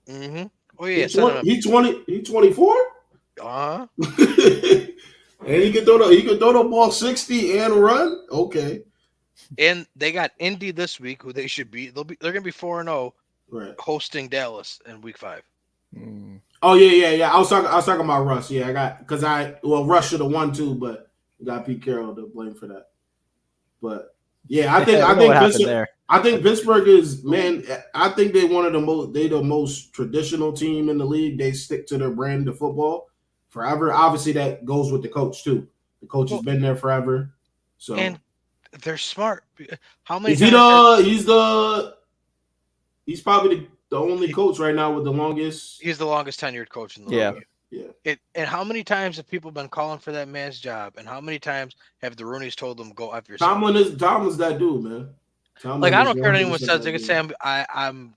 Mm-hmm. Oh yeah, he's 24. And he can throw the ball 60 and run. Okay. And they got Indy this week, who they should be. They're gonna be 4-0, hosting Dallas in Week 5. Oh yeah. I was talking about Russ. Yeah, Russ should have won too, but we got Pete Carroll to blame for that. But yeah, I think Pittsburgh is, man. I think they're the most traditional team in the league. They stick to their brand of football forever. Obviously, that goes with the coach too. The coach has been there forever. So and they're smart. How many? He's probably the only coach right now with the longest. He's the longest tenured coach in the league. Yeah. And how many times have people been calling for that man's job? And how many times have the Rooneys told him go up yourself? Tomlin's that dude, man. I don't care what anyone says. They can say I'm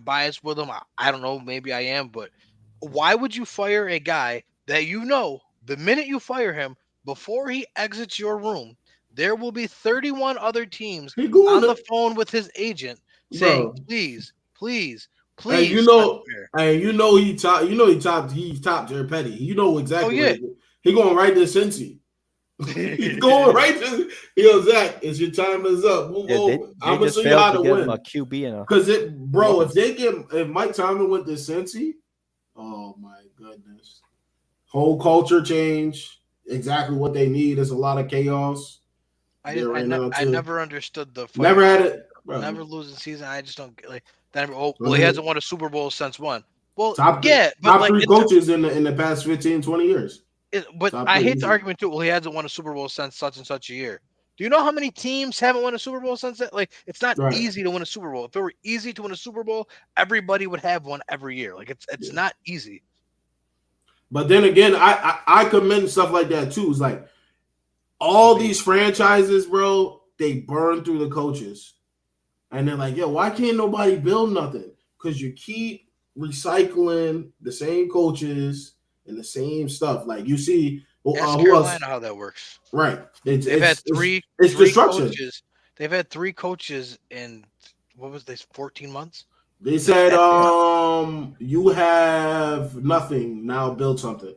biased with him. I don't know. Maybe I am, but why would you fire a guy that The minute you fire him, before he exits your room, there will be 31 other teams He going on the to, phone with his agent saying, bro. please, please, And please let him here. he topped Jared Petty. You know Oh, exactly yeah. what he going right to Cincy. He's going right to Zach. It's your time is up. Move Yeah, over. they I'm gonna just show you failed how to to give him a win. QB and a Cause bro, weapons. if Mike Tomlin went to Cincy, oh my goodness, whole culture change. Exactly what they need is a lot of chaos. There right now I too. never understood the fire Never had culture. it, bro. Never losing season. I just don't get like that. Oh, I well, he mean, hasn't won a Super Bowl since one. Well, top yeah, but top like three coaches in the past 15, 20 years. but Top I three hate the easy. argument too. Well, he hasn't won a Super Bowl since such and such a year. Do you know how many teams haven't won a Super Bowl since that? Like, it's not Right. easy to win a Super Bowl. If it were easy to win a Super Bowl, everybody would have one every year. Like, it's Yeah. not easy. But then again, I commend stuff like that too. It's like all these franchises, bro, they burn through the coaches. And they're like, yo, why can't nobody build nothing? Because you keep recycling the same coaches and the same stuff. Like you see, Ask who else? Carolina how that works. Right. It's They've had it's it's, three it's three destruction. coaches. They've had three coaches in what was this 14 months? They said, That you have nothing now. Build something.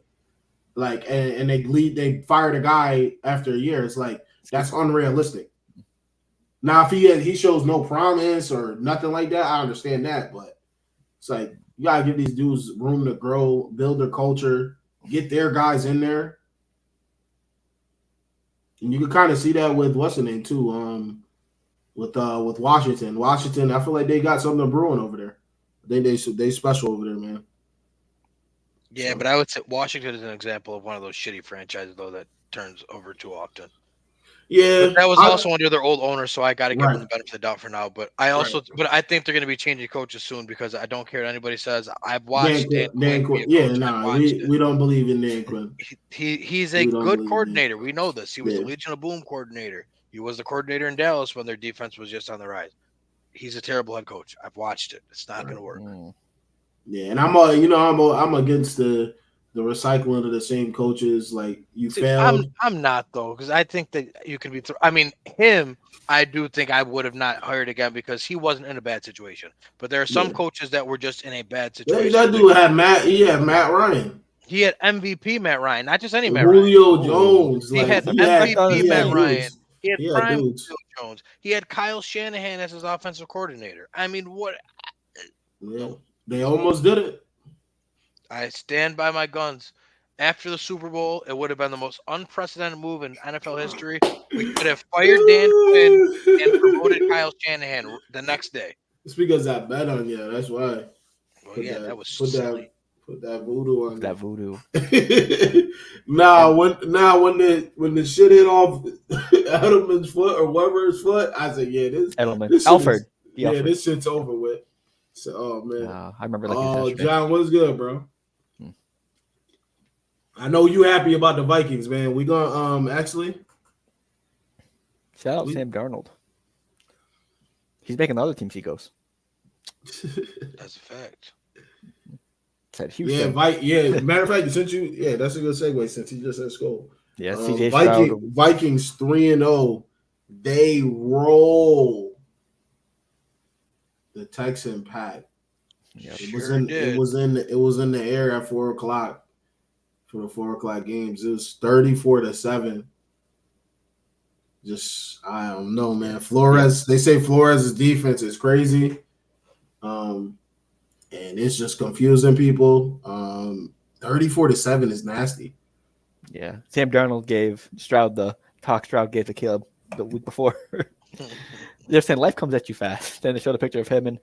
Like and they fired a guy after a year. It's like that's unrealistic. Now, if he shows no promise or nothing like that, I understand that. But it's like you gotta give these dudes room to grow, build their culture, get their guys in there, and you can kind of see that with what's the name too. With Washington. Washington, I feel like they got something brewing over there. I think they special over there, man. Yeah, So. but I would say Washington is an example of one of those shitty franchises though that turns over too often. Yeah, But that was also under their old owner, so I got to give them right. the benefit of the doubt for now. But I also, but I think they're going to be changing coaches soon because I don't care what anybody says. I've watched Dan Quinn be a Yeah, coach. I've nah, watched it. we don't believe in Dan Quinn. He's a We don't good believe in Dan coordinator. Quinn. We know this. He was Yeah. the Legion of Boom coordinator. He was the coordinator in Dallas when their defense was just on the rise. He's a terrible head coach. I've watched it. It's not going to work. Yeah, and I'm against the recycling of the same coaches. Like you failed. I'm not though, because I think that you can be. I mean, him. I do think I would have not hired again because he wasn't in a bad situation. But there are some coaches that were just in a bad situation. That dude had Matt. He had Matt Ryan. He had MVP Matt Ryan, not just any Matt Julio Ryan. Jones. He had MVP Matt Ryan. He had prime dudes. Julio Jones. He had Kyle Shanahan as his offensive coordinator. I mean, what? Yeah, they almost did it. I stand by my guns. After the Super Bowl, it would have been the most unprecedented move in NFL history. We could have fired Dan Quinn and promoted Kyle Shanahan the next day. It's because I bet on you. That's why. Well, that was silly. Put that voodoo on. That voodoo. When the shit hit off Edelman's foot or Weber's foot, I said, yeah, this Alfred. This shit's over with. So, oh man, I remember like John, what's good, bro? I know you happy about the Vikings, man. We gonna actually shout out Sam Darnold. He's making the other teams he goes. That's a fact. Said Houston. Matter of fact, since that's a good segue since he just said school. Yeah, CJ Stroud. Vikings 3-0. They roll the Texan pack. Yeah, it was in the air at 4:00 for the 4:00 games. It was 34-7. Just I don't know, man. Flores. They say Flores' defense is crazy. And it's just confusing people. 34-7 is nasty. Yeah. Sam Darnold gave Stroud the talk Stroud gave to Caleb the week before. They're saying life comes at you fast. Then they showed a picture of him and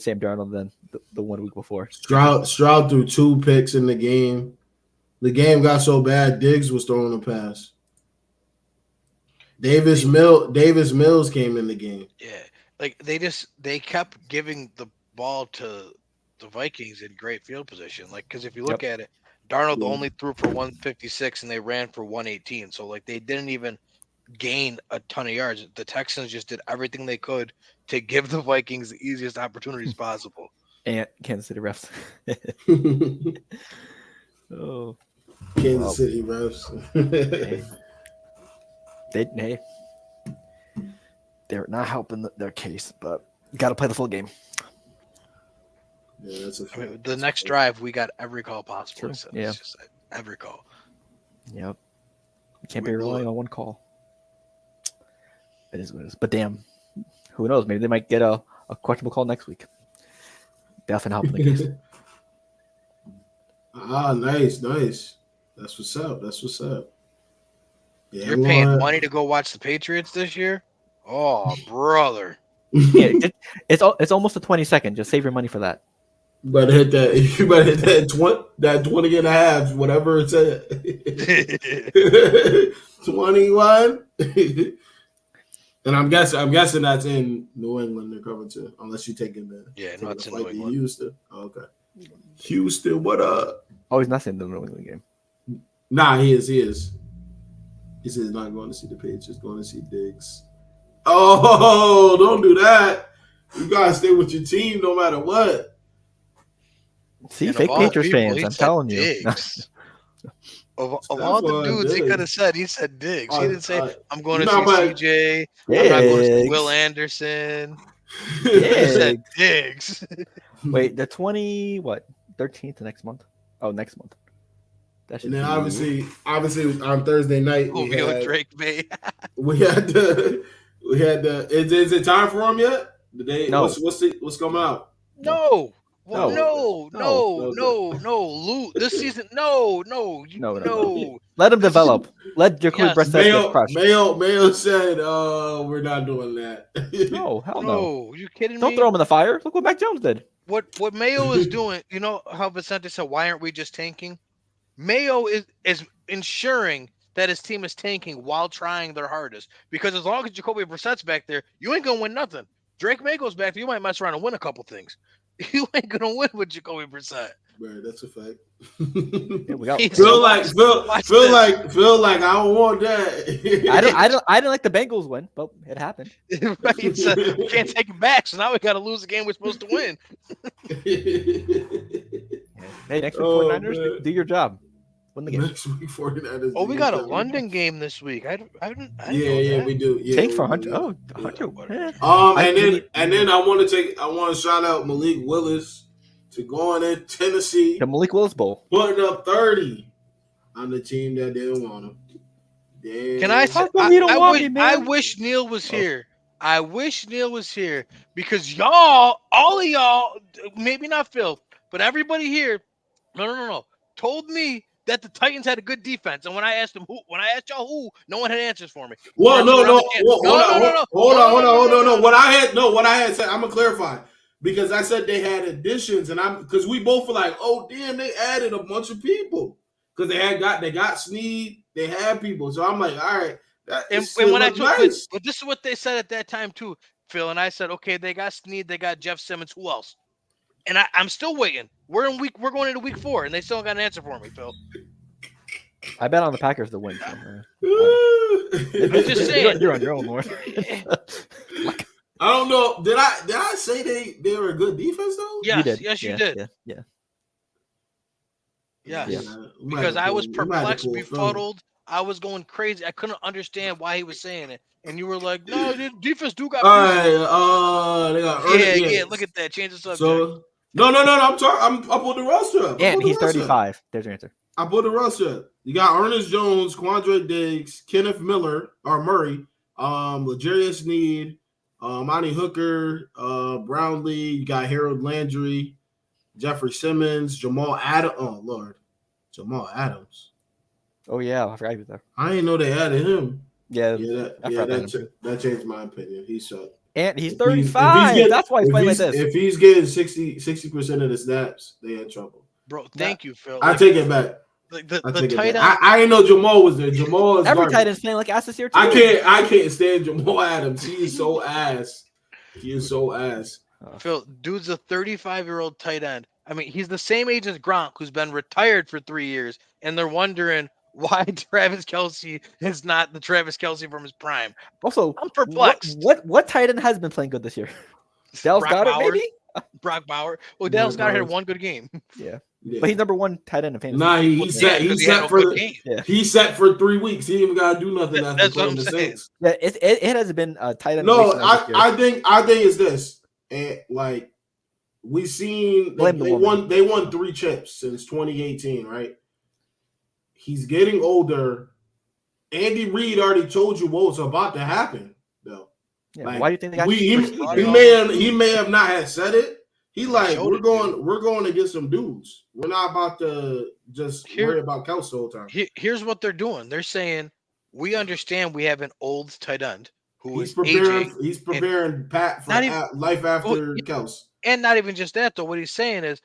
Sam Darnold then the 1 week before. Stroud threw 2 picks in the game. The game got so bad, Diggs was throwing a pass. Davis Mills came in the game. Yeah. Like they kept giving the ball to the Vikings in great field position. Like, because if you look at it, Darnold only threw for 156 and they ran for 118. So like they didn't even gain a ton of yards. The Texans just did everything they could to give the Vikings the easiest opportunities possible. And Kansas City refs. Oh. Kansas City refs. They're not helping their case, but got to play the full game. Yeah, that's the next drive, we got every call possible. True. So Yeah. it's just every call. Yep. You can't be relying on one call. It is what it is. But damn, who knows? Maybe they might get a questionable call next week. Definitely helping the case. Nice. That's what's up. Yeah, You're paying money to go watch the Patriots this year? Oh, brother. Yeah, it's almost a 20-second. Just save your money for that. You better hit that. You better hit that 20 and a half, whatever it said. 21. And I'm guessing that's in New England. They're coming to, unless you take him there. Yeah, no, it's in New England. Houston. Oh, okay. Houston, what up? Oh, he's not in the New England game. Nah, he is. He says not going to see the Patriots, going to see Diggs. Oh, don't do that. You gotta stay with your team no matter what. See, fake Patriots fans, I'm telling you. Of all the dudes he could have said, he said Diggs. He didn't say, I'm going to see CJ. I'm not going to see Will Anderson. He said Diggs. Wait, the 13th next month? Oh, next month. And then obviously on Thursday night we had Drake May. we had the is it time for him yet? No. What's coming out? No. This season, no. Let him develop. Let Jacoby Brissett get crushed. Mayo said, we're not doing that. No, hell no. Are you kidding me? Don't throw him in the fire. Look what Mac Jones did. What Mayo is doing, you know how Vicente said, why aren't we just tanking? Mayo is ensuring that his team is tanking while trying their hardest. Because as long as Jacoby Brissett's back there, you ain't going to win nothing. Drake May goes back there, you might mess around and win a couple things. You ain't gonna win with Jacoby Brissett. Right, that's a fact. Feel like I don't want that. I didn't like the Bengals win, but it happened. Right, so you can't take it back. So now we got to lose the game we're supposed to win. Hey, next week 49ers, do your job. Win the game. Next week 49ers. Oh, we got a London game this week. I didn't know that. We do. Yeah, tank for Hunter. Oh, Hunter. Yeah. And then I want to shout out Malik Willis to going in Tennessee. The Malik Willis Bowl. Putting up 30 on the team that didn't want him. Damn. Can I say I wish Neil was here. I wish Neil was here because all of y'all, maybe not Phil, but everybody here, no, told me that the Titans had a good defense, and when I asked y'all who, no one had answers for me. Well, no. Hold on. What I had said, I'm gonna clarify because I said they had additions, and because we both were like, oh damn, they added a bunch of people because they got Snead, they had people, so I'm like, all right. And when I took nice. But this is what they said at that time too, Phil, and I said, okay, they got Snead, they got Jeff Simmons, who else? And I'm still waiting. We're going into week 4, and they still got an answer for me, Phil. I bet on the Packers to win. I'm just saying. You're on your own, Lord. I don't know. Did I say they were a good defense though? Yes, you did. Yes, you did. Yeah. Yes. Because I was perplexed, befuddled. I was going crazy. I couldn't understand why he was saying it. And you were like, no, the defense do got. All right, they got yeah. Look at that. Change the subject. So, no. I'm talking. I pulled the roster up. And he's 35. There's your answer. I pulled the roster up. You got Ernest Jones, Quandre Diggs, Kenneth Murray, L'Jarius Sneed, Monty Hooker, Brownlee. You got Harold Landry, Jeffrey Simmons, Jamal Adams. Oh Lord, Jamal Adams. Oh yeah, I forgot he was there. I didn't know they added him. That changed my opinion. He sucked. And he's 35. That's why he's playing like this. If he's getting 60% of the snaps, they in trouble. Bro, thank you, Phil. I take it back. The tight end. I didn't know Jamal was there. Jamal is every tight end's playing like ass this year too. I can't stand Jamal Adams. He is so ass. Phil, dude's a 35-year-old tight end. I mean, he's the same age as Gronk, who's been retired for 3 years, and they're wondering why Travis Kelce is not the Travis Kelce from his prime. Also, I'm perplexed. What tight end has been playing good this year? Dallas Goedert, maybe? Brock Bauer. Well, Dallas Goedert had one good game. Yeah. Yeah. But he's number one tight end in fantasy. Nah, he's set for 3 weeks. He ain't even gotta do nothing after playing the Saints. Yeah, it hasn't been a tight end. No, I think it's this. And like we seen they won 3 chips since 2018, right? He's getting older. Andy Reid already told you what was about to happen, though. Yeah, like, why do you think he may have not had said it? He like we're going to get some dudes. We're not about to just worry about Kelsey the whole time. Here's what they're doing. They're saying we understand we have an old tight end he's preparing Pat for life after Kelsey. And not even just that though. What he's saying is,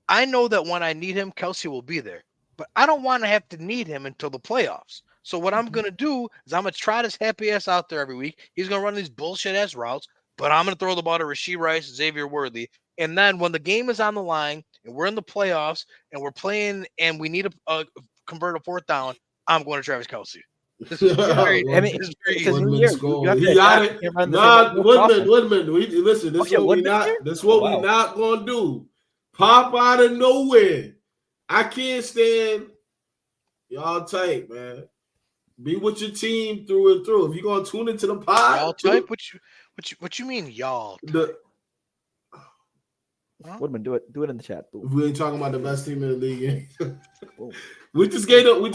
I know that when I need him, Kelsey will be there, but I don't want to have to need him until the playoffs. So what I'm going to do is I'm going to trot his happy ass out there every week. He's going to run these bullshit ass routes, but I'm going to throw the ball to Rashee Rice, Xavier Worthy. And then when the game is on the line and we're in the playoffs and we're playing and we need to convert a 4th down, I'm going to Travis Kelce. This is very, Woodman. He got it. Woodman. Listen, this is what we not going to do. Pop out of nowhere. I can't stand y'all tight, man. Be with your team through and through. If you're gonna tune into the pod, y'all type. What you mean, y'all? Woodman, do it in the chat. We ain't talking about the best team in the league. we just gave them. We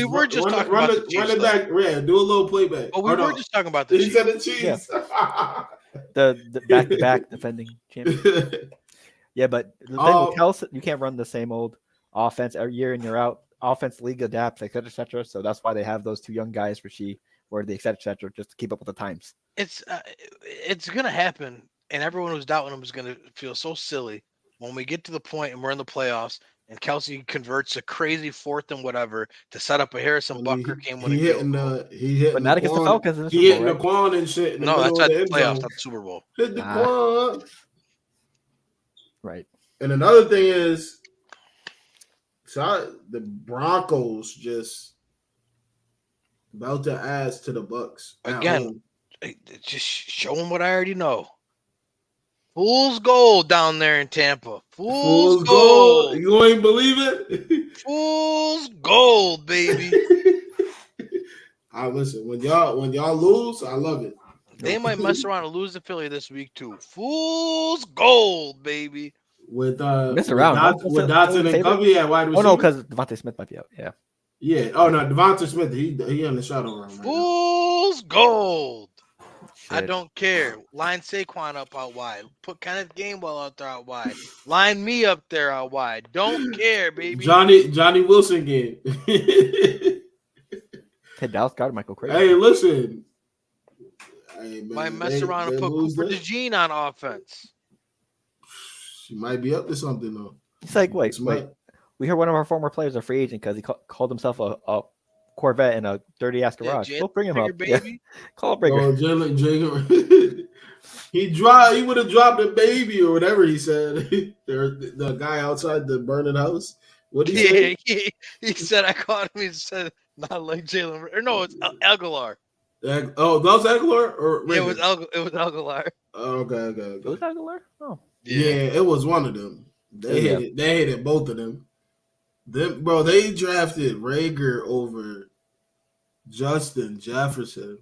were just talking about the Chiefs. Run it back. Yeah, do a little playback. Oh, we were just talking about the Chiefs. He said the Chiefs. Yeah. the back-to-back defending champion. Yeah, but the thing with Kelsey, you can't run the same old offense every year and you're out. Offense league adapts, et cetera. So that's why they have those 2 young guys for or the et cetera, just to keep up with the times. It's gonna happen, and everyone who's doubting him is gonna feel so silly when we get to the point and we're in the playoffs and Kelsey converts a crazy 4th and whatever to set up a Harrison Butker game when he hitting but not against the Falcons. He hitting the Quan and shit. No, that's at the playoffs, not the Super Bowl. Hit the Quan. Right. And another thing is, the Broncos just about to add to the Bucks. Again, just showing what I already know. Fool's gold down there in Tampa. Fool's gold. You ain't believe it? Fool's gold, baby. Listen, when y'all lose, I love it. They might mess around and lose to Philly this week too. Fool's gold, baby. With with Dotson and Covey at wide receiver. Oh no, because Devontae Smith might be out. Yeah. Yeah. Oh no, Devontae Smith. He on the shadow run. Fool's gold. Shit. I don't care. Line Saquon up out wide. Put Kenneth Gainwell out there out wide. Line me up there out wide. Don't care, baby. Johnny Wilson game. Hey, Dallas got Michael Craig. Hey, listen. Hey, man, might mess around and put Cooper DeJean on offense. She might be up to something though. It's like wait. We heard one of our former players a free agent because he called himself a Corvette in a dirty ass garage. We'll bring him up. Yeah. Call Brigger. Oh, Jalen. He would have dropped a baby or whatever he said. the guy outside the burning house. What did he say? He said I caught him. He said not like Jalen. Or no, it's Aguilar. Oh, that was Aguilar or yeah, it was Aguilar. Oh, okay. It was Aguilar. Oh, yeah, it was one of them. They hated both of them. Bro, they drafted Rager over Justin Jefferson.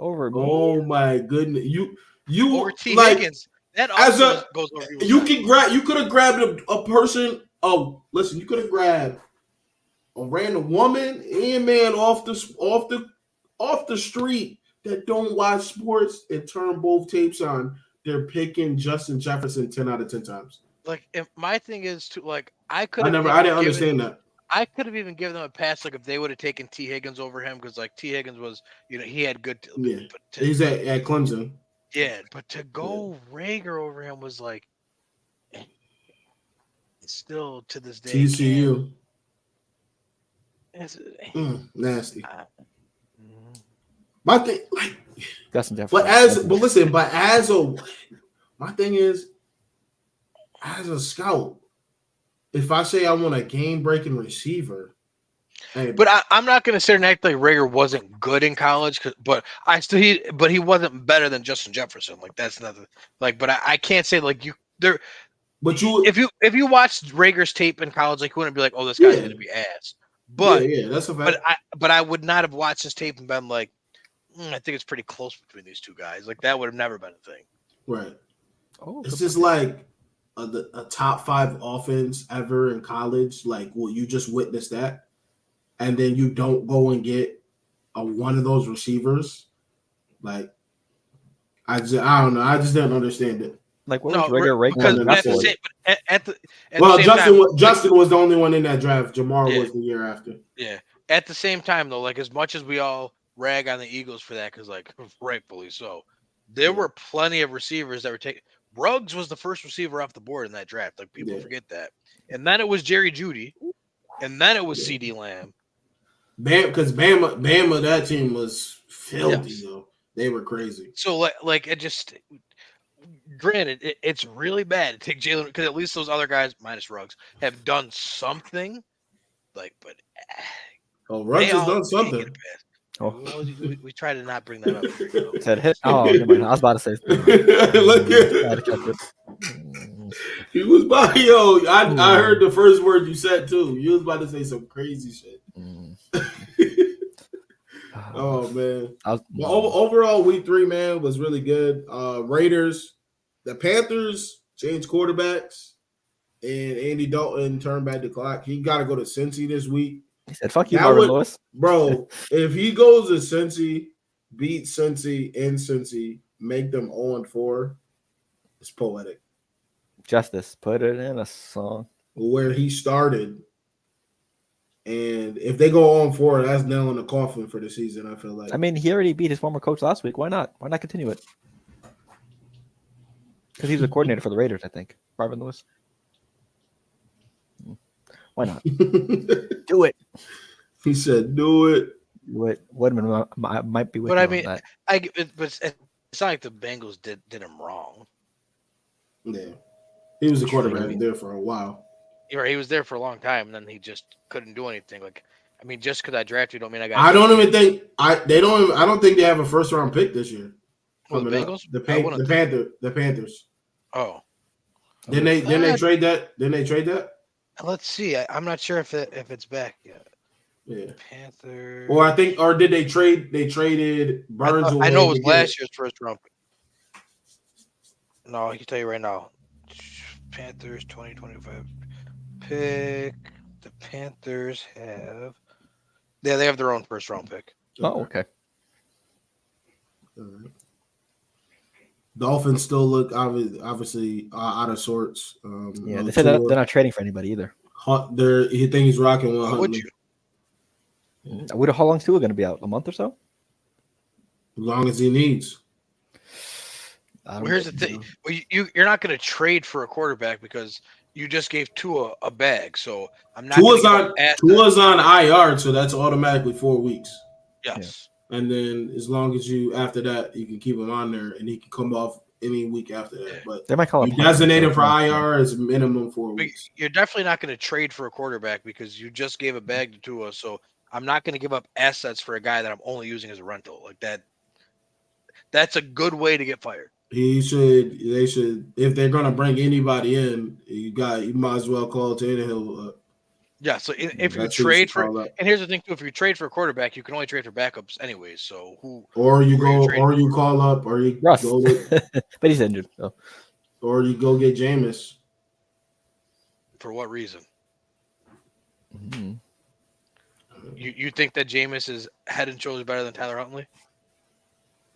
Oh my goodness, you over T Higgins. That also goes over. You could have grabbed a person. Oh, listen, you could have grabbed a random woman and man off the street that don't watch sports and turn both tapes on. They're picking Justin Jefferson 10 out of 10 times. Like, if my thing is to like, I didn't understand that. I could have even given them a pass, like if they would have taken T Higgins over him, because like T Higgins was, he had good. Yeah, he's at Clemson. Yeah, but to go Rager over him was like, still to this day. TCU. Nasty. My thing, like, Justin Jefferson. My thing is, as a scout, if I say I want a game-breaking receiver, but I'm not going to sit and act like Rager wasn't good in college, but he wasn't better than Justin Jefferson. Like that's nothing. Like, but I can't say like But you, if you watched Rager's tape in college, like you wouldn't be like, oh, this guy's gonna be ass. But that's a fact. But I would not have watched his tape and been like, I think it's pretty close between these two guys. Like that would have never been a thing. Right. Oh, it's just like a top 5 offense ever in college. Like, well, you just witnessed that, and then you don't go and get one of those receivers. Like, I don't know. I just didn't understand it. Like, what was Rager rank? Because Justin was the only one in that draft. Jamar was the year after. Yeah. At the same time, though, like as much as we all rag on the Eagles for that, because like rightfully so, there were plenty of receivers that were taken. Ruggs was the first receiver off the board in that draft. Like people forget that. And then it was Jerry Jeudy, and then it was CD Lamb. Because Bama, that team was filthy though. They were crazy. So like it just. Granted, it's really bad to take Jalen because at least those other guys, minus Ruggs, have done something. Like, but Ruggs has done something. We try to not bring that up. Said hit. Oh, never mind. I was about to say. Look at he was by I heard the first word you said too. You was about to say some crazy shit. Oh man! Overall, week 3, man, was really good. Raiders, the Panthers changed quarterbacks, and Andy Dalton turned back the clock. He got to go to Cincy this week. He said, "Fuck you, Marvin Lewis." Bro, if he goes to Cincy, beat Cincy in Cincy, make them 0-4, it's poetic. Justice, put it in a song. Where he started. And if they go 0-4, that's nail in the coffin for the season, I feel like. I mean, he already beat his former coach last week. Why not? Why not continue it? Because he's a coordinator for the Raiders, I think. Marvin Lewis. Why not? Do it. He said, do it. Woodman might be with but you I mean, on that. But it's not like the Bengals did him wrong. Yeah. He was a quarterback there for a while. He was there for a long time, and then he just couldn't do anything. Like, I mean, just because I drafted you don't mean I got. I don't even think I don't think they have a first round pick this year. Well, the Bengals, the Panthers. Oh, Didn't they trade that? Didn't they trade that? Let's see. I'm not sure if it's back yet. Yeah, Panthers. Or did they trade? They traded Burns. I know it was last year's first round pick. No, I can tell you right now. Panthers 2025 pick. The Panthers have. Yeah, they have their own first round pick. Oh, okay. All right. Dolphins still look obviously out of sorts. They said they're not trading for anybody either. He thinks he's rocking one. Would you? How long is Tua going to be out? A month or so? As long as he needs. Well, here's the thing. Well, you're not going to trade for a quarterback because you just gave Tua a bag. So I'm not. Tua's on IR, so that's automatically 4 weeks. Yes. And then as long as after that, you can keep him on there, and he can come off any week after that. But they might call him designated for IR is minimum 4 weeks. You're definitely not going to trade for a quarterback because you just gave a bag to Tua. So I'm not going to give up assets for a guy that I'm only using as a rental like that. That's a good way to get fired. They should, if they're going to bring anybody in, you might as well call Tannehill. Yeah, so if you trade for, and here's the thing too, if you trade for a quarterback, you can only trade for backups anyways. So you call up, or you Russ. go with, but he's injured. So. Or you go get Jameis. For what reason? Mm-hmm. You think that Jameis is head and shoulders better than Tyler Huntley?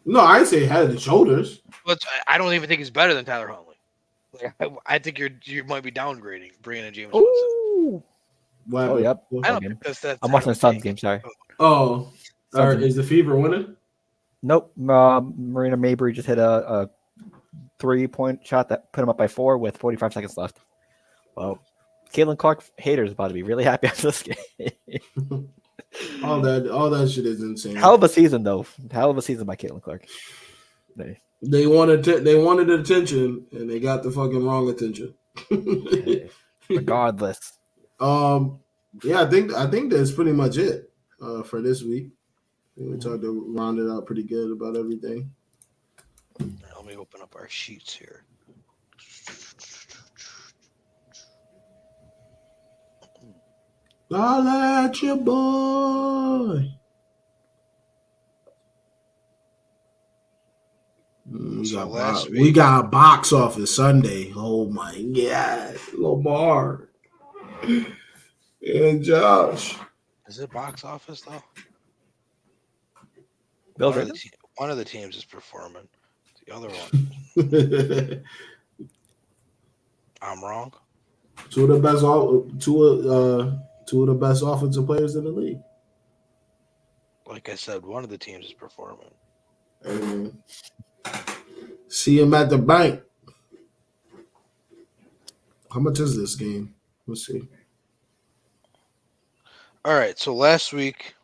No, I say head and shoulders. But I don't even think he's better than Tyler Huntley. I think you might be downgrading bringing in Jameis Winston. Oh, yep. I don't think that's I'm watching the Suns game. Sorry. Oh, is the Fever winning? Nope. Marina Mabry just hit a 3-point shot that put him up by 4 with 45 seconds left. Well, Caitlin Clark haters about to be really happy after this game. all that shit is insane. Hell of a season, though. Hell of a season by Caitlin Clark. They wanted attention, and they got the fucking wrong attention. Regardless. Yeah, I think that's pretty much it for this week. We tried to round it out pretty good about everything. Let me open up our sheets here. Holla at your boy. We got box office Sunday. Oh my God, Lamar and Josh. Is it box office though? One of the teams is performing. The other one, I'm wrong. Two of the best offensive players in the league. Like I said, one of the teams is performing. See him at the bank. How much is this game? Let's see. All right. So last week,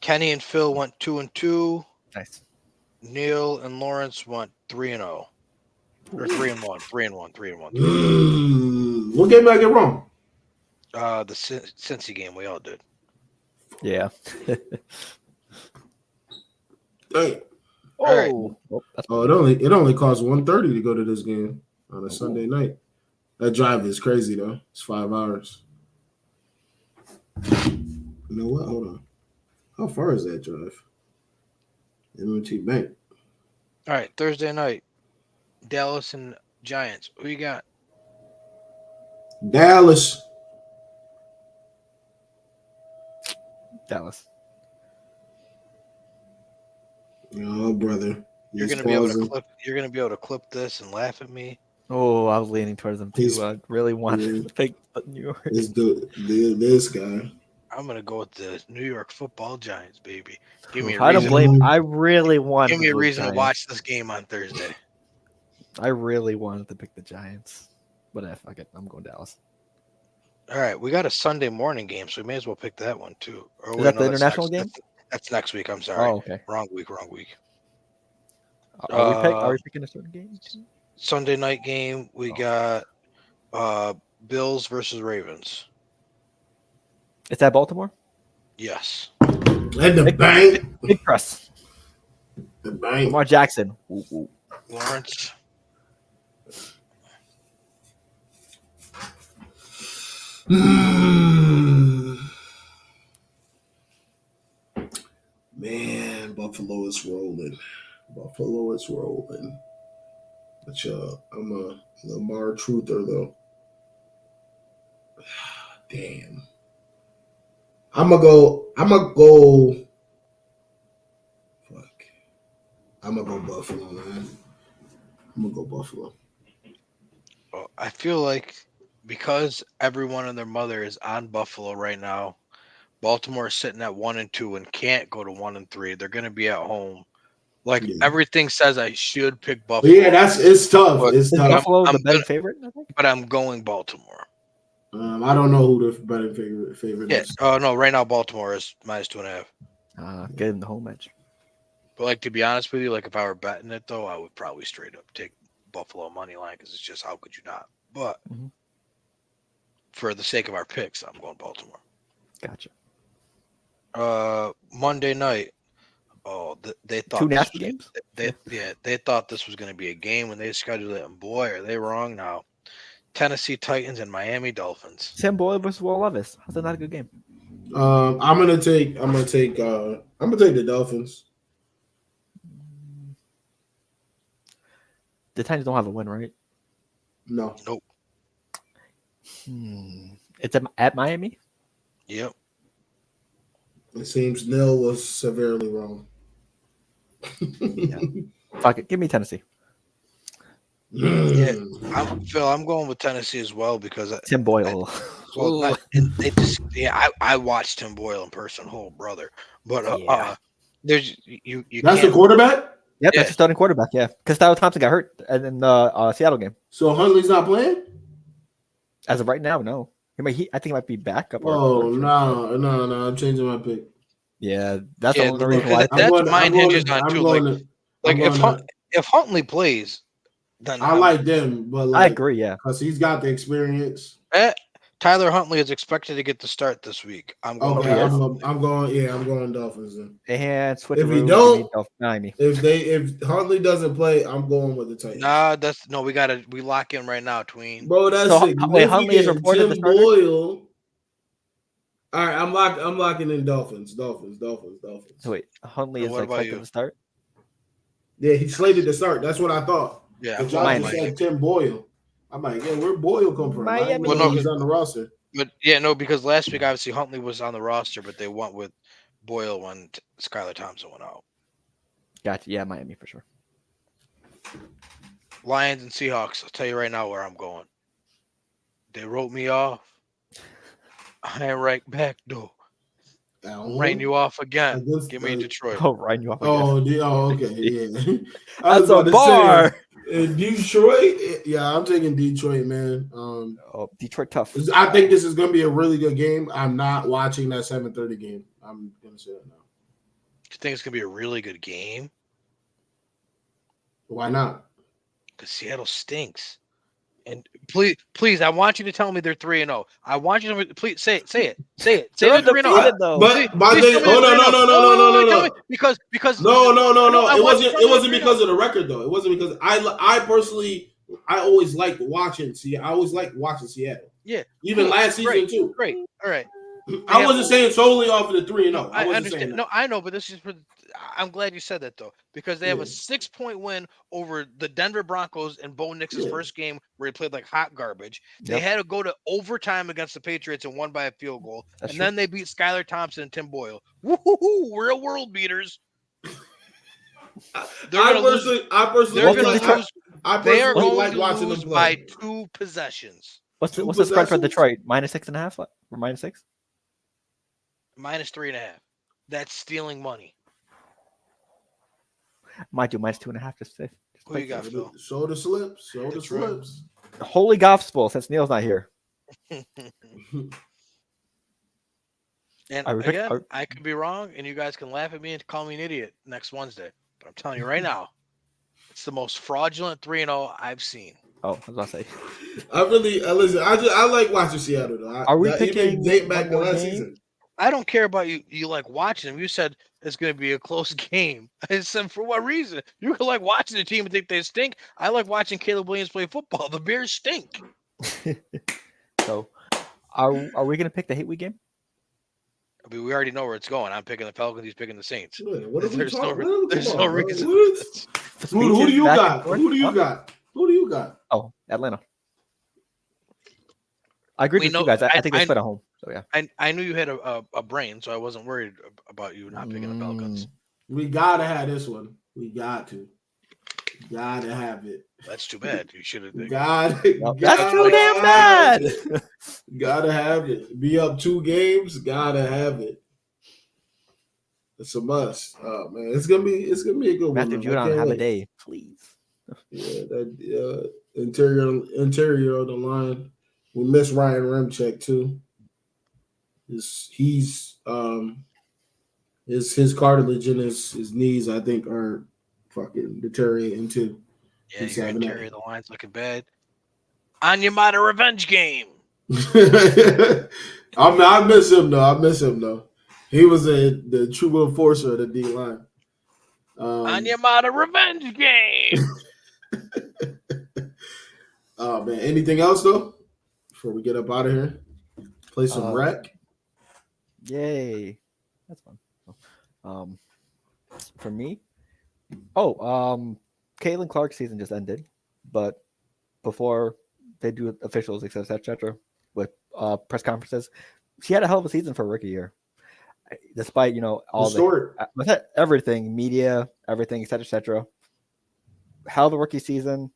Kenny and Phil went 2-2. Nice. Neil and Lawrence went 3-0. Or 3-1. 3-1. 3-1. What game did I get wrong? The Cincy game. We all did. Yeah. Dang. Oh, it only costs $130 to go to this game on a Sunday night. That drive is crazy though. It's 5 hours. You know what? Hold on. How far is that drive? M&T Bank. All right, Thursday night, Dallas and Giants. Who you got? Dallas. Oh, brother. You're gonna be able to clip this and laugh at me. Oh, I was leaning towards them too. I really wanted to pick New York. This guy. I'm gonna go with the New York Football Giants, baby. Give me a reason. I don't blame. I really wanted. Give me a reason to watch this game on Thursday. I really wanted to pick the Giants, but fuck it, I'm going Dallas. All right, we got a Sunday morning game, so we may as well pick that one too. Is that the international game? That's next week. I'm sorry. Oh, okay. Wrong week. Are we picking a certain game? Sunday night game. We got Bills versus Ravens. Is that Baltimore? Yes. And the bank. Big press. The bank. Lamar Jackson. Ooh. Lawrence. Man, Buffalo is rolling. But I'm a Lamar truther though. Damn. I'm gonna go. Fuck. I'm gonna go Buffalo, man. I'm gonna go Buffalo. Well, I feel like because everyone and their mother is on Buffalo right now, Baltimore is sitting at 1-2 and can't go to 1-3. They're gonna be at home. Everything says I should pick Buffalo. Yeah, it's tough. It's tough. Buffalo the better favorite, I think? But I'm going Baltimore. I don't know who the better favorite is. Oh no, right now Baltimore is -2.5. Get in the home edge. But to be honest with you, if I were betting it though, I would probably straight up take Buffalo money line because it's just how could you not? But for the sake of our picks, I'm going Baltimore. Gotcha. Monday night. Oh, they thought 2 nasty games. They thought this was going to be a game when they scheduled it, and boy, are they wrong now. Tennessee Titans and Miami Dolphins. Tim Boyle versus Will Levis. How's that not a good game? I'm gonna take the Dolphins. The Titans don't have a win, right? No. Nope. It's at Miami? Yep. It seems Neil was severely wrong. Yeah. Fuck it. Give me Tennessee. Yeah, I'm going with Tennessee as well because Tim Boyle. I watched Tim Boyle in person, brother. But there's you. That's the quarterback. Yep, that's the starting quarterback. Yeah, because Tyler Thompson got hurt in the Seattle game. So Huntley's not playing as of right now. No, I think he might be back up. Oh no! I'm changing my pick. Yeah, that's the only reason why. That's mine hinges on too. If Huntley plays. Then I like them, but I agree, yeah, because he's got the experience. Tyler Huntley is expected to get the start this week. I'm going. I'm going Dolphins then. And if he don't, if Huntley doesn't play, I'm going with the Titans. We lock in right now, Tween. Bro, that's Huntley is reported Tim Boyle All right, I'm locking in Dolphins. So wait, Huntley And is what like about slated you? to start. Yeah, he slated to start. That's what I thought. Yeah, But I'm y'all going just Miami. said Tim Boyle. I'm like, yeah, where Boyle come from? I didn't Miami. even Well, know no, he's on the roster. but yeah, no, because last week obviously Huntley was on the roster, but they went with Boyle when Skylar Thompson went out. Gotcha. Yeah, Miami for sure. Lions and Seahawks. I'll tell you right now where I'm going. They wrote me off. I ain't right back though. I'm writing you off again. Against Give me Detroit. Oh, Ryan, you off again. Okay, yeah. I was That's a about to bar. say Detroit. Yeah, I'm taking Detroit, man. Oh, Detroit tough. I think this is going to be a really good game. I'm not watching that 7:30 game. I'm going to say that now. You think it's gonna be a really good game? Why not? Because Seattle stinks. And please, I want you to tell me they're 3-0. I want you to please say it. Say They're they're 3-0. undefeated though. But my thing, tell me they're 3-0. Tell me no. because No. I want you to tell It me wasn't they're 3-0. because of the record though. It wasn't because I personally I always liked watching. See, I always liked watching Seattle. Yeah, Even cool. last season Great. too. Great. All right. I wasn't saying solely off of the 3-0. No, I I wasn't understand. saying that. No, I know, but this is for. I'm glad you said that though, because they have Yeah. a 6-point win over the Denver Broncos in Bo Nix's Yeah. first game where he played like hot garbage. They Yep. had to go to overtime against the Patriots and won by a field goal, That's and true. then they beat Skylar Thompson and Tim Boyle. Woo-hoo-hoo, real world beaters. I personally They're going like, to lose. I They are personally going like to watching lose them by play. 2 possessions. What's Two the spread for possessions? Detroit? -6.5 or -6? -3.5. That's stealing money. Might do -2.5 just safe. Who you got, Phil? Show the slips. Detroit. Holy gospel, since Neil's not here. And I respect- again, I could be wrong, and you guys can laugh at me and call me an idiot next Wednesday. But I'm telling you right now, it's the most fraudulent 3-0 I've seen. Oh, I was about to say. Listen. I like watching Seattle though. Are we picking date back one to more last game? season? I don't care about you. You like watching them. You said it's going to be a close game. I said, for what reason? You can like watching the team and think they stink. I like watching Caleb Williams play football. The Bears stink. So, are we going to pick the hate week game? I mean, we already know where it's going. I'm picking the Falcons. He's picking the Saints. What are we There's talking? there's no reason. Who do you Back got? and forth? Who do you Huh? got? Who do you got? Oh, Atlanta. I agree with know- you guys. I think they I- split at home. So yeah. I knew you had a brain, so I wasn't worried about you not picking the Falcons. We gotta have this one. We gotta have it. That's too bad. You should have. That's That's too damn bad. Gotta have it. Be up 2 games. Gotta have it. It's a must. Oh man, it's gonna be a good Matthew one. Judon, have a day, please. Yeah, that interior of the line. We miss Ryan Remchek too. His cartilage in his knees, I think, are fucking deteriorating too. Yeah, your interior of the line's looking bad. Onyemata revenge game. I miss him though. He was the true enforcer of the D line. Onyemata revenge game. Oh man, anything else though? Before we get up out of here, play some rec. Yay, that's fun. For me, Caitlin Clark's season just ended, but before they do officials, etc., with press conferences, she had a hell of a season for a rookie year. Despite all everything, media, everything, etc. Hell of a rookie season.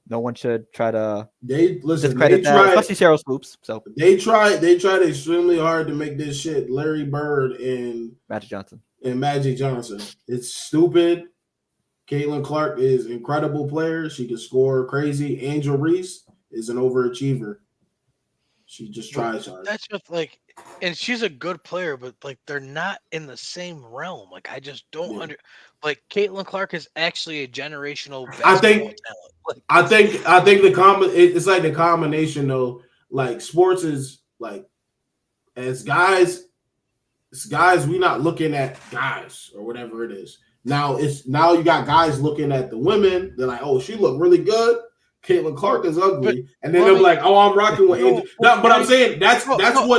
No one should try to discredit that, especially Cheryl Swoops. So they tried extremely hard to make this shit Larry Bird and Magic Johnson. It's stupid. Caitlin Clark is an incredible player. She can score crazy. Angel Reese is an overachiever. She just tries hard. That's just and she's a good player, but they're not in the same realm. I just don't Caitlin Clark is actually a generational basketball talent. I think it's like the combination though. Sports is as guys, we not looking at guys or whatever it is. Now you got guys looking at the women. They're like, oh, she look really good. Caitlin Clark is ugly, But, and then they'll be like, "Oh, I'm rocking with no, Angel." No, but I'm saying that's I don't.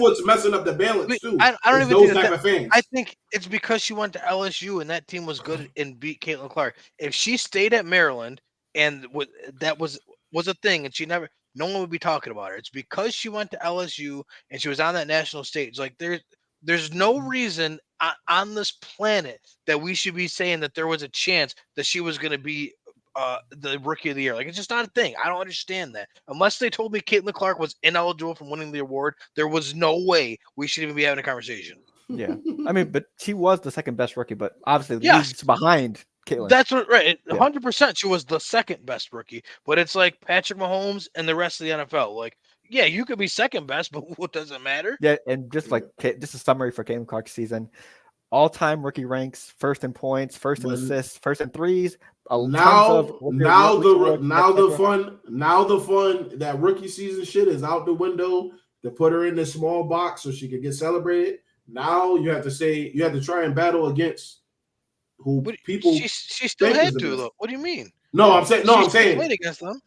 what's messing up the balance too. I don't Is even those think type that. of fans. I think it's because she went to LSU and that team was good and beat Caitlin Clark. If she stayed at Maryland and that was a thing, and no one would be talking about her. It's because she went to LSU and she was on that national stage. Like there's no reason on this planet that we should be saying that there was a chance that she was going to be the rookie of the year. Like, it's just not a thing. I don't understand that. Unless they told me Caitlin Clark was ineligible from winning the award, there was no way we should even be having a conversation. Yeah, I mean, but she was the second best rookie, but obviously the Yes. league's behind Caitlin. That's what, right? 100%. She was the second best rookie, but it's like Patrick Mahomes and the rest of the NFL. Like, yeah, you could be second best, but what does it matter? Yeah, and just like just a summary for Caitlin Clark's season: all-time rookie ranks, first in points, first in assists, first in threes. Now the fun that rookie season shit is out the window. To put her in this small box so she could get celebrated. Now you have to try and battle against who people. She still had to though. What do you mean? No, I'm saying played against them.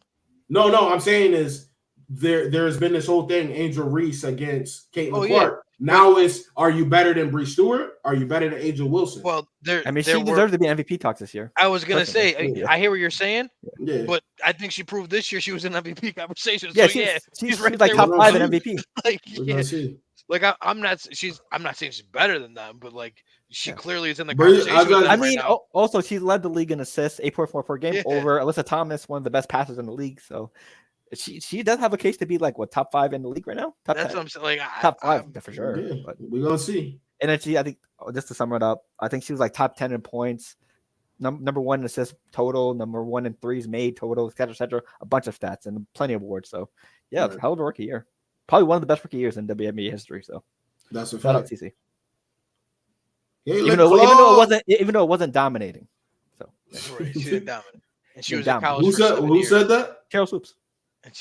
No, I'm saying is there's been this whole thing, Angel Reese against Caitlin Clark. Now are you better than Bree Stewart? Are you better than Angel Wilson? Well, she deserves to be MVP talks this year. I was gonna say, I hear what you're saying, but I think she proved this year she was in MVP conversation. Yeah, so she's right like top 5 in MVP. Like, I'm not saying she's better than them, but like she clearly is in the conversation. I mean, also she led the league in assists, 8.4 per game over Alyssa Thomas, one of the best passers in the league. So she does have a case to be like top 5 in the league right now. That's what I'm saying. Like top 5 for sure. Yeah, but we're gonna see. And then I think just to sum it up, I think she was like top 10 in points, number 1 in assists total, number 1 in threes made total, et cetera, a bunch of stats and plenty of awards. So yeah, hell of a rookie year. Probably one of the best rookie years in WNBA history. So that's a shout out fact. CC. Even though it wasn't dominating. So she didn't dominate. And she was in college. Who said that? Carol Swoops.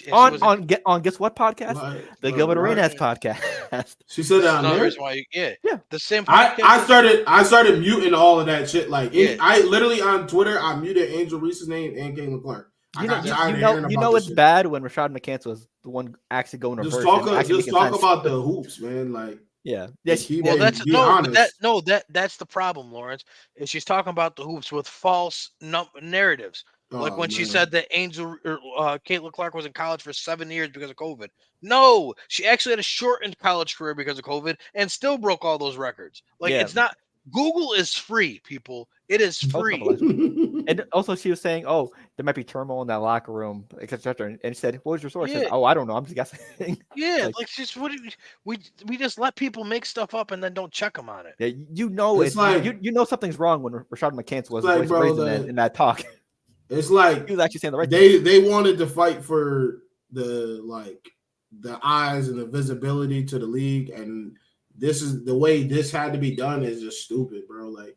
And on guess what podcast? The Gilbert Arenas podcast. She said that on there. The same. I started muting all of that shit. Like I literally on Twitter I muted Angel Reese's name and Caitlin Clark. You know it's bad when Rashad McCants was the one actually going reverse. Just talk about the hoops, man. Like that's the problem, Lawrence. Is she's talking about the hoops with false narratives. Like when she said that Caitlin Clark was in college for 7 years because of COVID. No, she actually had a shortened college career because of COVID and still broke all those records. Like it's not. Google is free, people. It is free. And also, she was saying, "Oh, there might be turmoil in that locker room, etc." And she said, "What was your source?" Said, "Oh, I don't know. I'm just guessing." Yeah, like just we just let people make stuff up and then don't check them on it. Yeah, it's like you know something's wrong when Rashad McCants was in that talk. It's like he was actually saying the right thing. They wanted to fight for the eyes and the visibility to the league, and this is the way this had to be done is just stupid, bro. Like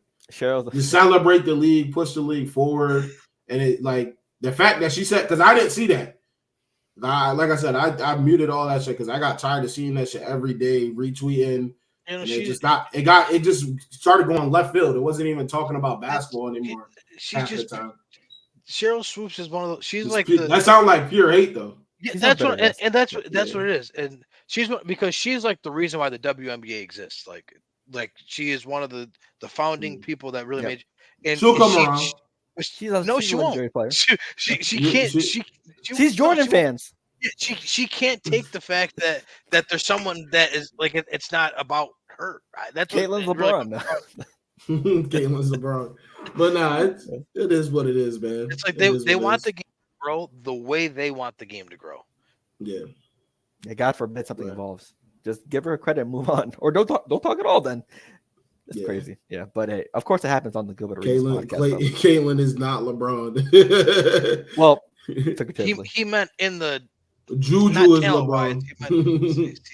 you celebrate the league, push the league forward, and it like the fact that she said because I didn't see that. Like I said, I muted all that shit because I got tired of seeing that shit every day, retweeting. And it just started going left field. It wasn't even talking about basketball anymore. The time. Cheryl Swoops is one of those. She's it's like that sounds like pure hate though. Yeah, that's what it is, and because she's like the reason why the WNBA exists. Like she is one of the founding people that really made. And she'll come around. She won't. She can't. She's Jordan fans. She can't take the fact that there's someone that is like it's not about her. That's Caitlin's LeBron. Caitlin's LeBron. But it is what it is, man. It's like they want the game to grow the way they want the game to grow. Yeah. God forbid something evolves. Just give her credit and move on, or don't talk at all. Then it's crazy. Yeah, but hey, of course it happens on the Gilbert Arenas podcast. Caitlin is not LeBron. Well, he meant in the Juju is LeBron.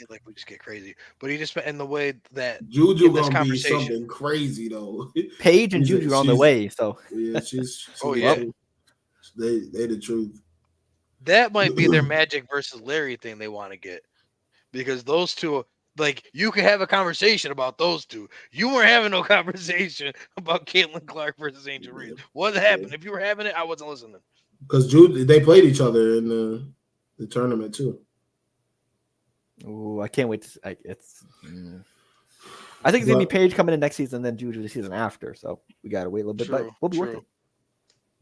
Like we just get crazy, but he just meant in the way that Juju gonna be something crazy though. Paige and Juju are on the way, so she's they the truth. That might be their Magic versus Larry thing they want to get, because those two, like, you could have a conversation about those two. You weren't having no conversation about Caitlin Clark versus Angel Reese. What happened? If you were having it, I wasn't listening. because they played each other in the tournament too. Ooh, I can't wait to. I think it's gonna be Paige coming in next season, and then Juju the season after. So we gotta wait a little bit, but we'll be worth it.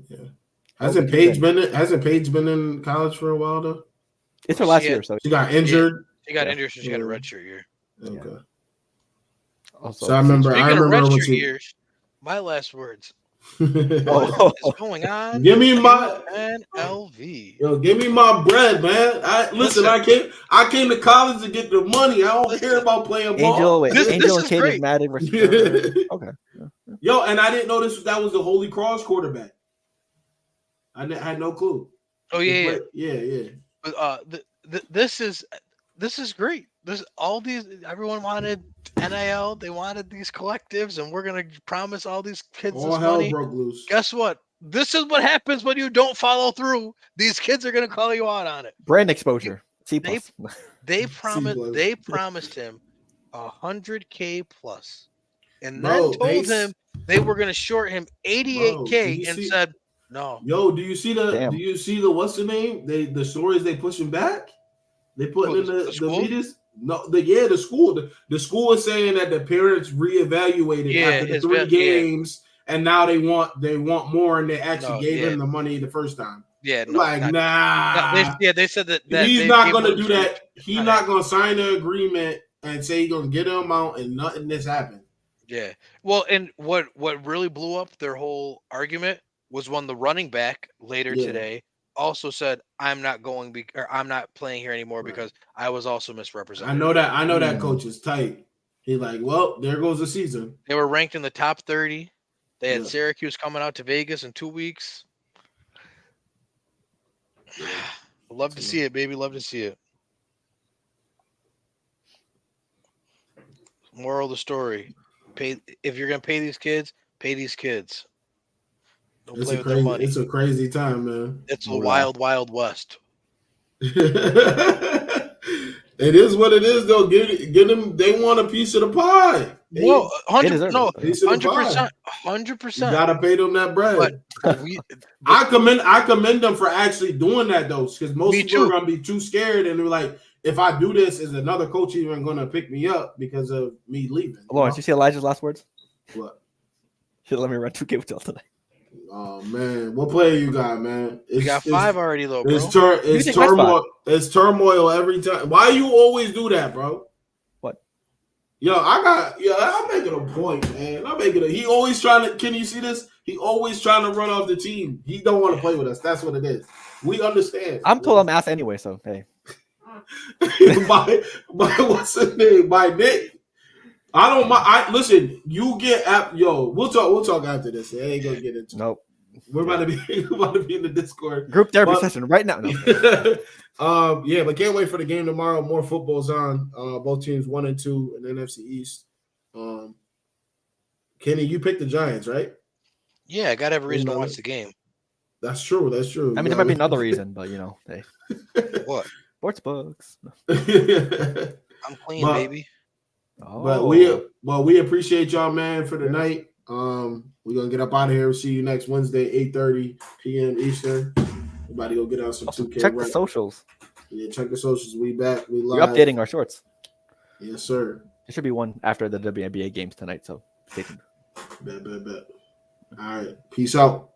Yeah. Hasn't Paige been in college for a while though? It's her last year, so she got injured. Yeah. She got injured, so she had a redshirt year. Okay. Yeah. Also, so I remember redshirt years. My last words. What is going on? Give me my NLV. Yo, give me my bread, man. I came to college to get the money. I don't care about playing ball. Angel and Caden Madden versus okay. Yo, and I didn't know that was the Holy Cross quarterback. I had no clue. Oh yeah. But this is great. Everyone wanted NIL. They wanted these collectives, and we're gonna promise all these kids all this hell money. Broke loose. Guess what? This is what happens when you don't follow through. These kids are gonna call you out on it. Brand exposure. They promised him $100K plus, and then told him they were gonna short him $88K and said no. Yo, do you see the what's the name? The stories they pushing back? They put in the meetings. No, the school. The school is saying that the parents reevaluated after the 3 games, and now they want more, and they actually gave him the money the first time. Yeah, they said that he's not going to do that. He's not going to sign the agreement and say he's going to get him out, and nothing this happened. Yeah. Well, and what really blew up their whole argument was when the running back later today also said, I'm not playing here anymore because I was also misrepresented. I know that coach is tight. He's like, well, there goes the season. They were ranked in the top 30. They had Syracuse coming out to Vegas in 2 weeks. Love to see it, baby. Love to see it. Moral of the story: if you're gonna pay these kids, pay these kids. Don't play with their money. It's a crazy time, man. It's a wild, wild west. It is what it is, though. Get them. They want a piece of the pie. No, 100%. 100%. You gotta pay them that bread. I commend them for actually doing that, though, because most people are gonna be too scared, and they're like, if I do this, is another coach even gonna pick me up because of me leaving? Did you see Elijah's last words? What? He'll let me run 2K with y'all tonight. Oh man, what player you got, man? We got 5 already, though, bro. It's turmoil. It's turmoil every time. Why you always do that, bro? What? I'm making a point, man. He always trying to. Can you see this? He always trying to run off the team. He don't want to play with us. That's what it is. We understand. I'm told I'm ass anyway, so hey. by what's his name? By Nick. I don't mind. Listen, you get we'll talk after this. I ain't gonna get into it. Nope. We're about to be in the Discord. Group therapy session right now. No. But can't wait for the game tomorrow. More football's on. Both teams 1 and 2 in the NFC East. Kenny, you picked the Giants, right? Yeah, I gotta have a reason to watch the game. That's true. I mean, there might be another reason, but hey. What? Sports books. I'm clean, baby. Oh. But we appreciate y'all, man, for the night. We're gonna get up out of here. We'll see you next Wednesday, 8:30 p.m. Eastern. Everybody go get out some 2K. Check the socials. Yeah, check the socials. We back. We live. We're updating our shorts. Yes, sir. There should be one after the WNBA games tonight, so stay tuned. Bet. All right. Peace out.